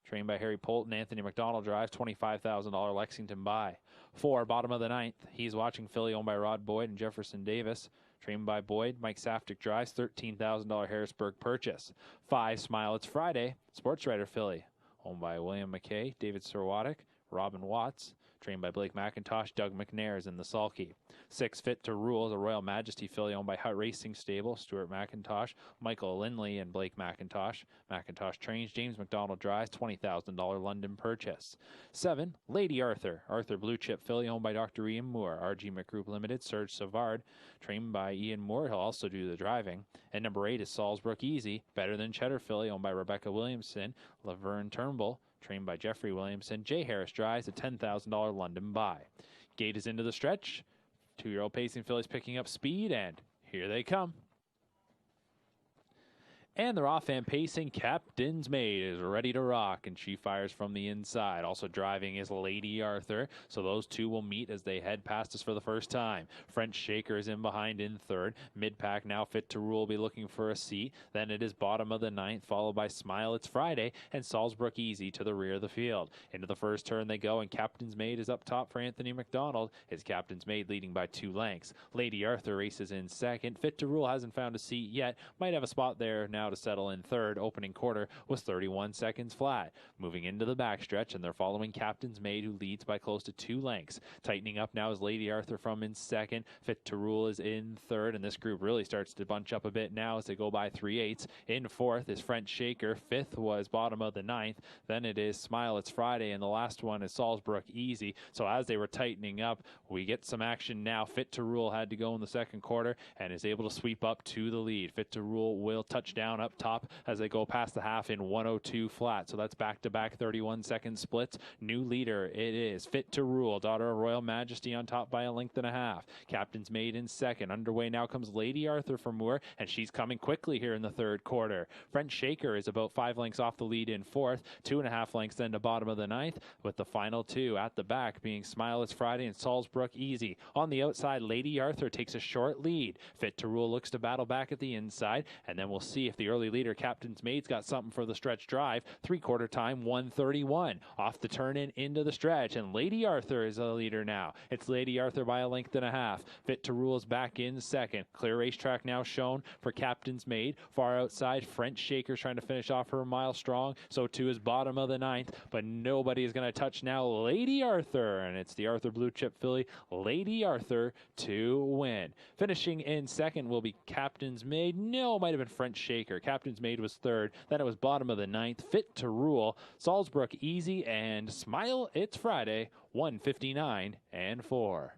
Trained by Harry Polton, Anthony McDonald drives, $25,000 Lexington buy. 4, bottom of the 9th, He's Watching filly owned by Rod Boyd and Jefferson Davis. Trained by Boyd, Mike Saftic drives, $13,000 Harrisburg purchase. 5, Smile It's Friday, Sports Writer filly owned by William McKay, David Serwatic, Robin Watts. Trained by Blake McIntosh, Doug McNair is in the sulky. 6, Fit to Rule, the Royal Majesty filly owned by Hut Racing Stable, Stuart McIntosh, Michael Lindley, and Blake McIntosh. McIntosh trains, James McDonald drives, $20,000 London purchase. 7, Lady Arthur, Arthur Blue Chip filly owned by Dr. Ian Moore, RG McGroup Limited, Serge Savard, trained by Ian Moore. He'll also do the driving. And number 8 is Salisbrook Easy, Better Than Cheddar filly owned by Rebecca Williamson, Laverne Turnbull, trained by Jeffrey Williamson. Jay Harris drives, a $10,000 London buy. Gate is into the stretch. 2-year-old pacing fillies picking up speed, and here they come. And they're off and pacing. Captain's Maid is ready to rock, and she fires from the inside. Also driving is Lady Arthur, so those two will meet as they head past us for the first time. French Shaker is in behind in 3rd. Mid-pack Now Fit to Rule will be looking for a seat. Then it is bottom of the 9th, followed by Smile It's Friday and Salisbrook Easy to the rear of the field. Into the first turn they go, and Captain's Maid is up top for Anthony McDonald. His Captain's Maid leading by 2 lengths. Lady Arthur races in 2nd. Fit to Rule hasn't found a seat yet. Might have a spot there now to settle in 3rd. Opening quarter was 31 seconds flat. Moving into the backstretch, and they're following Captain's Maid, who leads by close to 2 lengths. Tightening up now is Lady Arthur from in 2nd. Fit to Rule is in 3rd, and this group really starts to bunch up a bit now as they go by 3/8. In 4th is French Shaker. 5th was bottom of the 9th. Then it is Smile It's Friday, and the last one is Salisbrook Easy. So as they were tightening up, we get some action now. Fit to Rule had to go in the 2nd quarter and is able to sweep up to the lead. Fit to Rule will touch down up top as they go past the half in 102 flat. So that's back-to-back 31-second splits. New leader, it is Fit to Rule, daughter of Royal Majesty, on top by a length and a half. Captain's Maid in 2nd. Underway now comes Lady Arthur from Moore, and she's coming quickly here in the 3rd quarter. French Shaker is about 5 lengths off the lead in 4th, 2.5 lengths then to bottom of the 9th, with the final 2 at the back being Smile It's Friday and Salisbrook Easy. On the outside, Lady Arthur takes a short lead. Fit to Rule looks to battle back at the inside, and then we'll see if the early leader, Captain's Maid's got something for the stretch drive. 3/4 time, 1:31. Off the turn in into the stretch, and Lady Arthur is the leader now. It's Lady Arthur by a length and a half. Fit to Rule is back in 2nd. Clear racetrack now shown for Captain's Maid. Far outside, French Shaker's trying to finish off her mile strong. So too is bottom of the 9th, but nobody is going to touch now Lady Arthur, and it's the Arthur Blue Chip filly, Lady Arthur, to win. Finishing in 2nd will be Captain's Maid. No, might have been French Shaker. Captain's Maid was 3rd. Then it was bottom of the 9th. Fit to Rule, Salisbrook Easy, and Smile It's Friday, 1:59 and 4.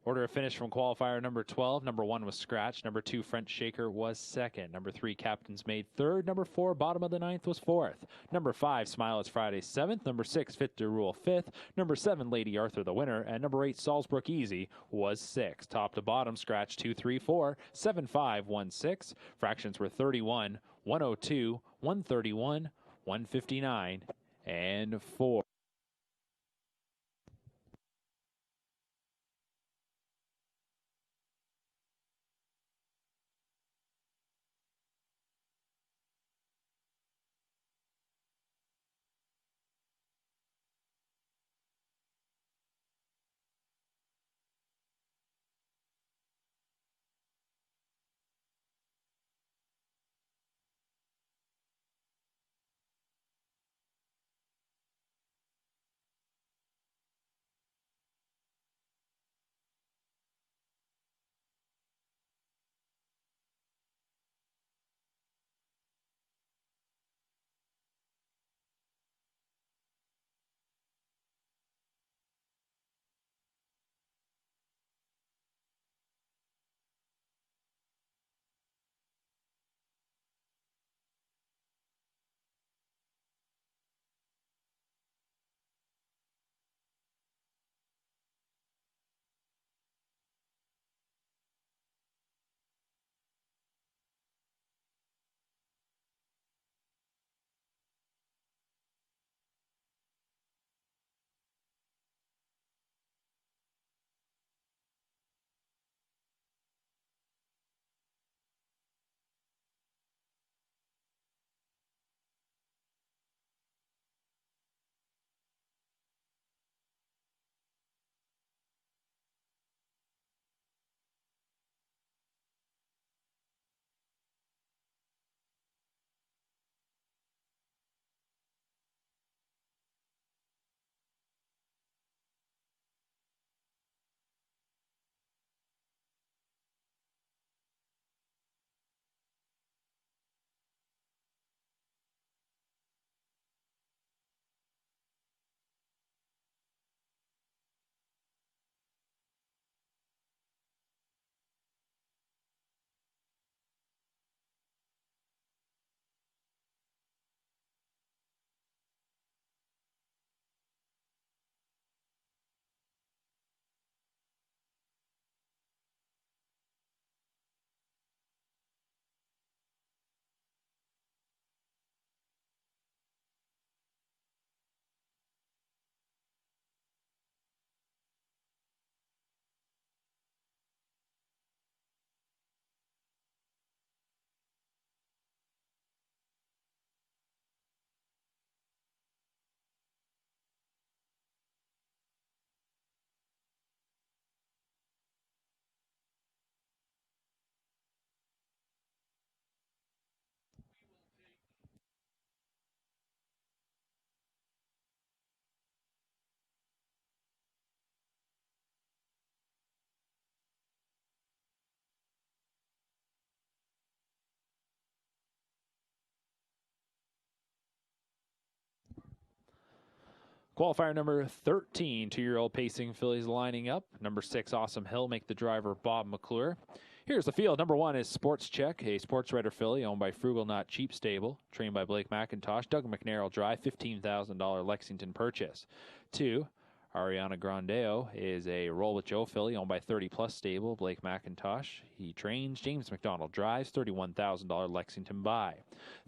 Order of finish from qualifier number 12. Number 1 was Scratch. Number 2, French Shaker, was second. Number 3, Captain's Made, third. Number 4, Bottom of the Ninth, was fourth. Number 5, Smile It's Friday, seventh. Number 6, Fit to Rule, fifth. Number 7, Lady Arthur, the winner. And number 8, Salzbrook Easy, was sixth. Top to bottom, Scratch 2, 3, 4, 7, 5, 1, 6. Fractions were 31, 102, 131, 159, and 4. Qualifier number 13, 2-year-old pacing fillies lining up. Number 6, Awesome Hill, make the driver Bob McClure. Here's the field. Number 1 is Sports Check, a sports writer filly owned by Frugal Not Cheap Stable, trained by Blake McIntosh. Doug McNair will drive, $15,000 Lexington purchase. 2, Ariana Grandeo is a Roll with Joe filly owned by 30 Plus Stable, Blake McIntosh. He trains. James McDonald drives, $31,000 Lexington buy.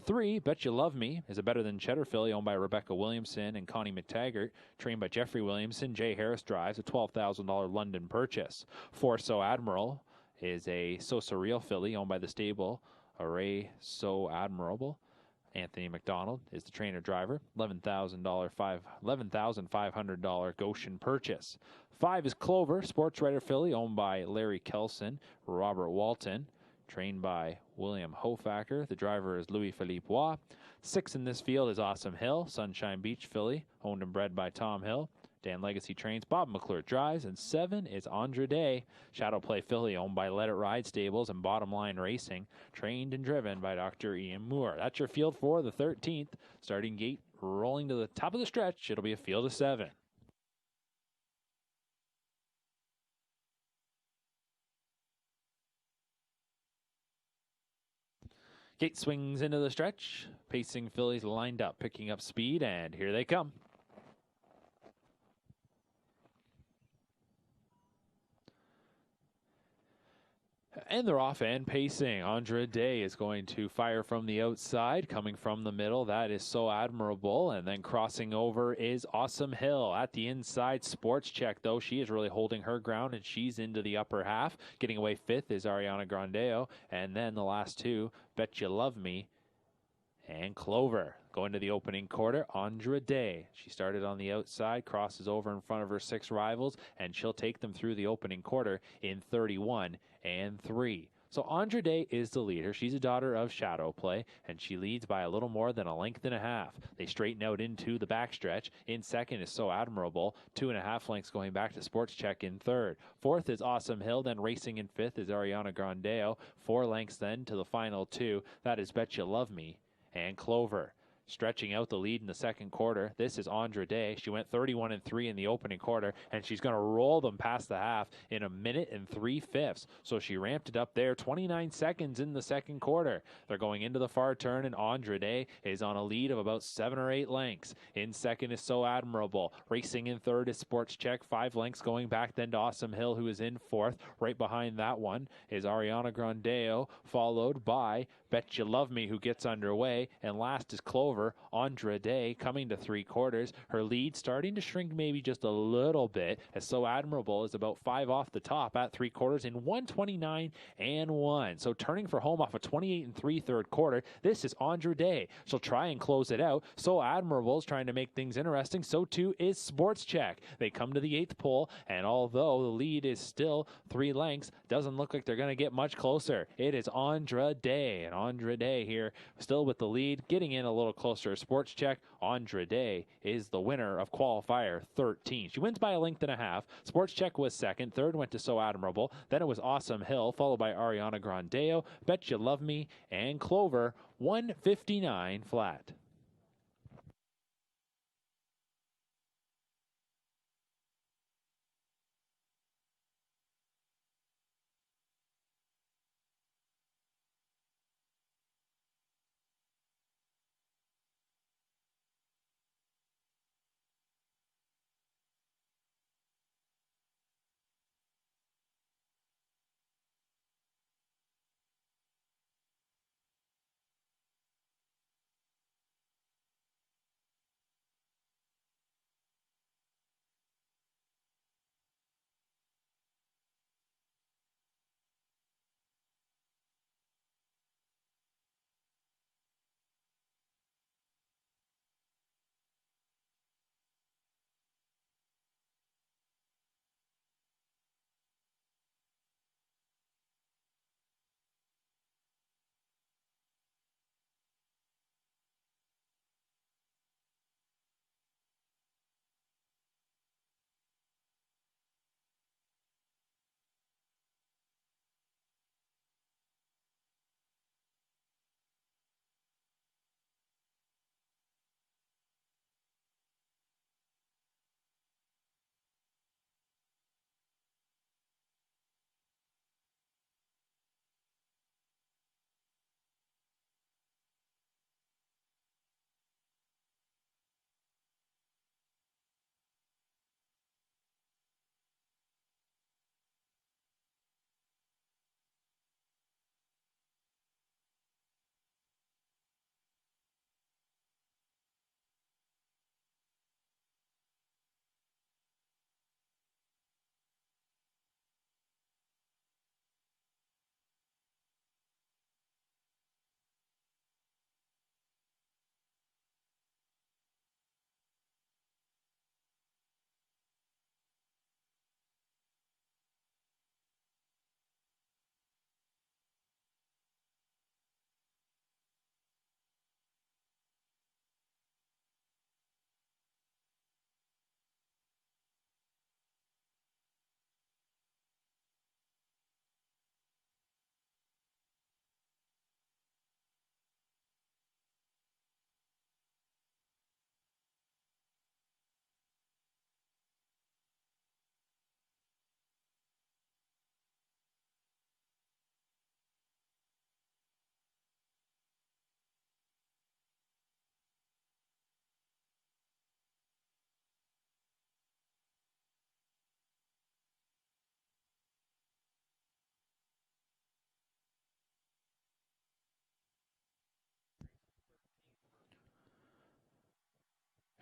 3, Bet You Love Me is a Better Than Cheddar filly owned by Rebecca Williamson and Connie McTaggart, trained by Jeffrey Williamson. Jay Harris drives, a $12,000 London purchase. 4, So Admiral is a So Surreal filly owned by the stable Array So Admirable. Anthony McDonald is the trainer driver. $11,500 Goshen purchase. 5 is Clover, sports writer filly owned by Larry Kelson, Robert Walton, trained by William Hofacker. The driver is Louis Philippe Waugh. 6 in this field is Awesome Hill, Sunshine Beach filly, owned and bred by Tom Hill. Dan Legacy trains, Bob McClure drives, and 7 is Andre Day, Shadow Play filly owned by Let It Ride Stables and Bottom Line Racing, trained and driven by Dr. Ian Moore. That's your field for the 13th. Starting gate rolling to the top of the stretch. It'll be a field of 7. Gate swings into the stretch. Pacing Fillies lined up, picking up speed, and here they come. And they're off and pacing. Andra Day is going to fire from the outside, coming from the middle. That is so admirable. And then crossing over is Awesome Hill. At the inside, Sports Check, though. She is really holding her ground, and she's into the upper half. Getting away fifth is Ariana Grandeo. And then the last two, Bet You Love Me and Clover. Going to the opening quarter, Andra Day. She started on the outside, crosses over in front of her 6 rivals, and she'll take them through the opening quarter in 31 and 3. So Andra Day is the leader. She's a daughter of Shadow Play, and she leads by a little more than a length and a half. They straighten out into the backstretch. In second is So Admirable. 2.5 lengths going back to Sports Check in third. Fourth is Awesome Hill. Then racing in fifth is Ariana Grandeo. 4 lengths then to the final 2. That is Bet You Love Me and Clover. Stretching out the lead in the second quarter, this is Andra Day. She went 31 and 3 in the opening quarter, and she's going to roll them past the half in 1 minute and 3/5. So she ramped it up there, 29 seconds in the second quarter. They're going into the far turn, and Andra Day is on a lead of about 7 or 8 lengths. In second is So Admirable. Racing in third is Sports Check, 5 lengths going back then to Awesome Hill, who is in fourth. Right behind that one is Ariana Grandeo, followed by Bet You Love Me, who gets underway, and last is Clover. Andra Day coming to 3/4. Her lead starting to shrink maybe just a little bit, as So Admirable is about 5 off the top at 3/4 in 1:29 and 1. So turning for home off a 28 and 3 third quarter, this is Andra Day. She'll try and close it out. So Admirable is trying to make things interesting. So too is Sports Check. They come to the 8th pole, and although the lead is still 3 lengths, doesn't look like they're going to get much closer. It is Andra Day, and Andra Day here still with the lead, getting in a little closer. Sports Check, Andra Day is the winner of Qualifier 13. She wins by a length and a half. Sports Check was second. Third went to So Admirable. Then it was Awesome Hill, followed by Ariana Grandeo, Bet You Love Me, and Clover, 159 flat.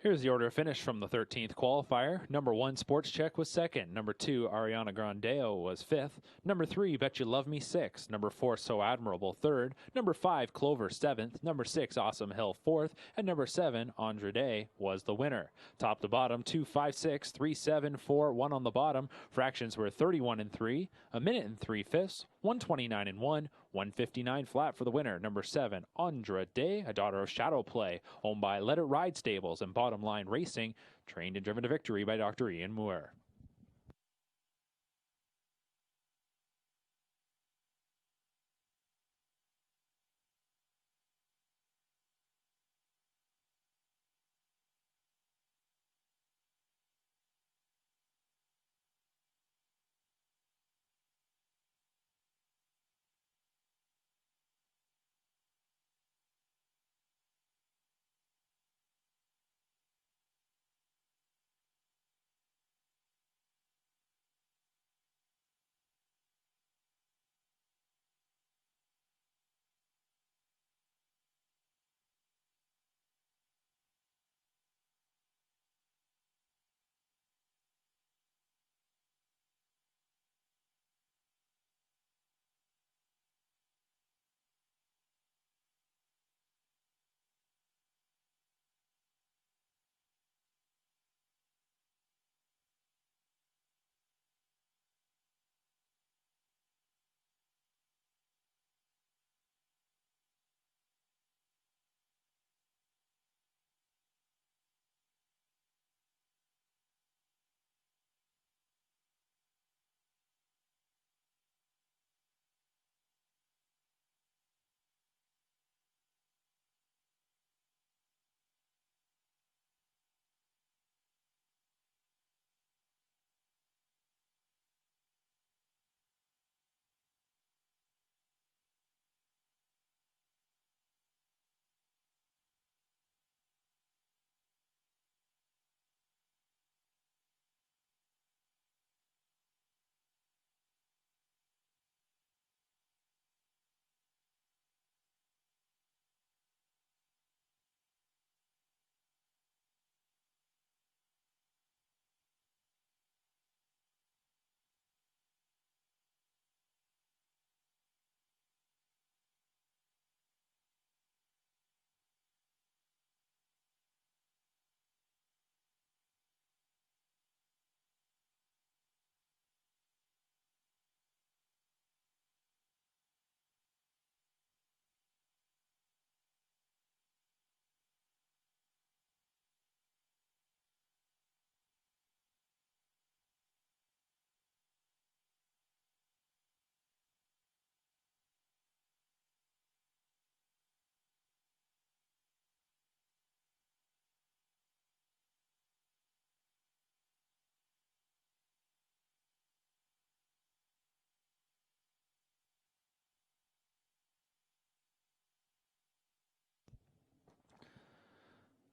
Here's the order of finish from the 13th qualifier. Number 1, Sports Check was second. Number 2, Ariana Grandeo was fifth. Number 3, Bet You Love Me, sixth. Number 4, So Admirable, third. Number 5, Clover, seventh. Number 6, Awesome Hill, fourth. And number 7, Andre Day was the winner. Top to bottom, 2, 5, 6, 3, 7, 4, 1 on the bottom. Fractions were 31 and 3, a minute and 3/5, 129 and 1, 159 flat for the winner. Number 7, Andre Day, a daughter of Shadow Play, owned by Let It Ride Stables and Bottom Line Racing, trained and driven to victory by Dr. Ian Moore.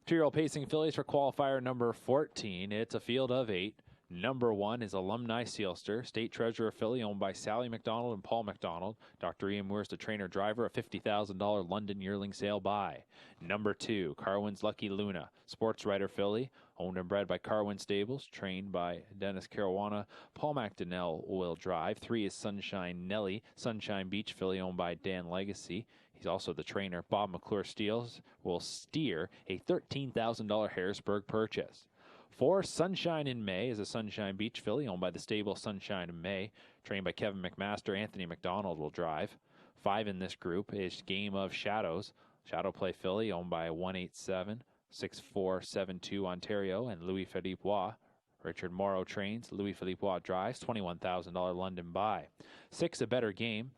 Two-year-old pacing fillies for qualifier number 14. It's a field of 8. Number 1 is Alumni Sealster, State Treasurer filly owned by Sally McDonald and Paul McDonald. Dr. Ian Moore is the trainer-driver, a $50,000 London yearling sale by. Number 2, Carwin's Lucky Luna, Sports Writer filly, owned and bred by Carwin Stables, trained by Dennis Caruana. Paul McDonnell will drive. 3 is Sunshine Nelly, Sunshine Beach filly owned by Dan Legacy. He's also the trainer. Bob McClure Steels will steer a $13,000 Harrisburg purchase. 4, Sunshine in May, is a Sunshine Beach filly owned by the stable Sunshine in May, trained by Kevin McMaster. Anthony McDonald will drive. 5 in this group is Game of Shadows, Shadow Play filly owned by 187-6472 Ontario and Louis Philippe Waugh. Richard Morrow trains. Louis Philippe Waugh drives. $21,000 London buy. 6, A Better Game,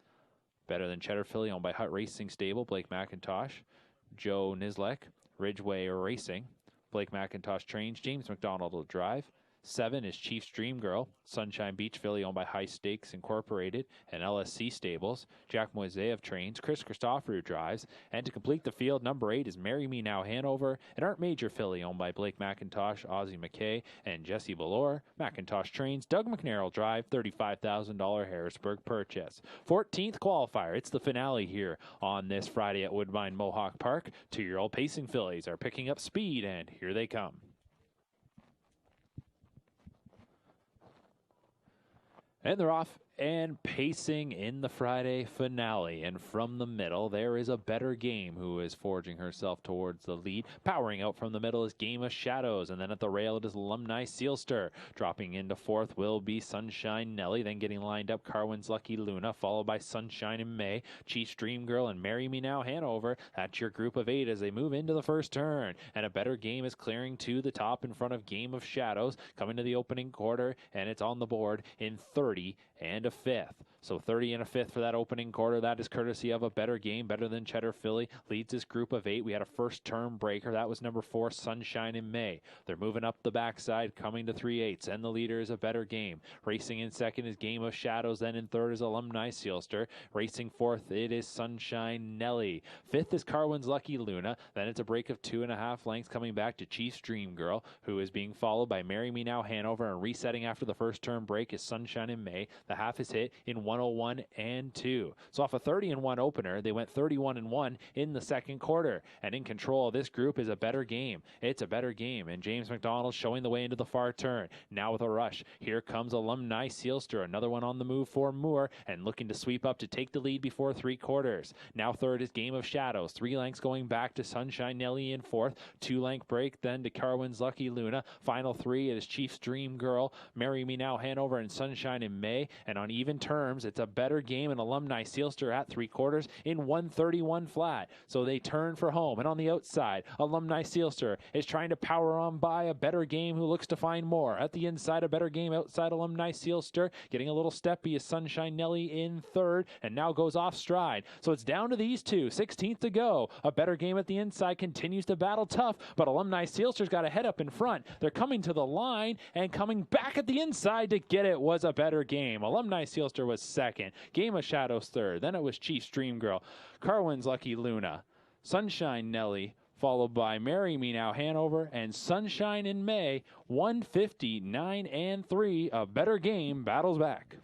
Better Than Cheddar filly owned by Hut Racing Stable, Blake McIntosh. Joe Nislek, Ridgeway Racing. Blake McIntosh trains. James McDonald will drive. 7 is Chief's Dream Girl, Sunshine Beach filly owned by High Stakes Incorporated and LSC Stables. Jack Moiseyev trains. Chris Christopher drives. And to complete the field, number 8 is Marry Me Now Hanover, an Art Major filly owned by Blake McIntosh, Ozzie McKay, and Jesse Valor. McIntosh trains. Doug McNair will drive. $35,000 Harrisburg purchase. 14th qualifier. It's the finale here on this Friday at Woodbine Mohawk Park. Two-year-old pacing fillies are picking up speed, and here they come. And they're off and pacing in the Friday finale. And from the middle, there is a Better Game who is forging herself towards the lead. Powering out from the middle is Game of Shadows. And then at the rail, it is Alumni Sealster. Dropping into fourth will be Sunshine Nelly. Then getting lined up, Carwin's Lucky Luna, followed by Sunshine in May, Chief's Dream Girl, and Marry Me Now Hanover. That's your group of 8 as they move into the first turn. And a Better Game is clearing to the top in front of Game of Shadows. Coming to the opening quarter, and it's on the board in 30 and a fifth. So 30 and a fifth for that opening quarter. That is courtesy of a Better Game, better than Cheddar Filly. Leads this group of 8. We had a first term breaker. That was number 4, Sunshine in May. They're moving up the backside, coming to 3/8. And the leader is a Better Game. Racing in second is Game of Shadows. Then in third is Alumni Sealster. Racing fourth, it is Sunshine Nelly. Fifth is Carwin's Lucky Luna. Then it's a break of 2.5 lengths coming back to Chief's Dream Girl, who is being followed by Marry Me Now Hanover. And resetting after the first term break is Sunshine in May. The half is hit in 101 and 2. So off a 30 and 1 opener, they went 31 and 1 in the second quarter. And in control of this group is a Better Game. It's a Better Game. And James McDonald showing the way into the far turn. Now with a rush, here comes Alumni Sealster. Another one on the move for Moore and looking to sweep up to take the lead before 3 quarters. Now third is Game of Shadows. 3 lengths going back to Sunshine Nelly in fourth. 2-length break then to Carwin's Lucky Luna. Final 3 is Chief's Dream Girl, Marry Me Now Hanover, and Sunshine in May. And on even terms, it's a Better Game and Alumni Sealster at 3 quarters in 131 flat. So they turn for home. And on the outside, Alumni Sealster is trying to power on by a Better Game who looks to find more. At the inside, a Better Game outside Alumni Sealster. Getting a little steppy is Sunshine Nelly in third and now goes off stride. So it's down to these two. 16th to go. A Better Game at the inside continues to battle tough, but Alumni Sealster's got a head up in front. They're coming to the line and coming back at the inside to get it was a Better Game. Alumni Sealster was second. Game of Shadows third. Then it was Chief's Dream Girl. Carwin's Lucky Luna. Sunshine Nelly, followed by Marry Me Now Hanover and Sunshine in May. 159 and 3. A Better Game battles back.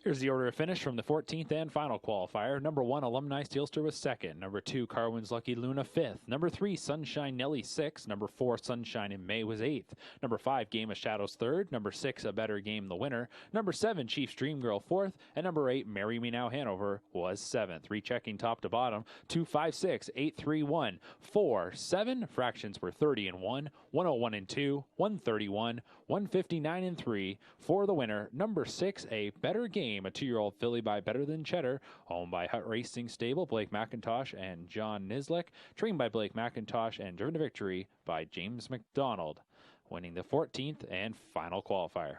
Here's the order of finish from the 14th and final qualifier. Number 1, Alumni Steelster was 2nd. Number 2, Carwin's Lucky Luna 5th. Number 3, Sunshine Nelly 6th. Number 4, Sunshine in May was 8th. Number 5, Game of Shadows 3rd. Number 6, A Better Game the winner. Number 7, Chiefs Dream Girl 4th. And number 8, Marry Me Now Hanover was 7th. Rechecking top to bottom, 2, 5, 6, 8, 3, 1, 4, 7. Fractions were 30 and 1, 101 and 2, 131, 159 and 3. For the winner, number 6, A Better Game, a 2-year-old filly by Better Than Cheddar, owned by Hut Racing Stable, Blake McIntosh and John Nislick, trained by Blake McIntosh and driven to victory by James McDonald, winning the 14th and final qualifier.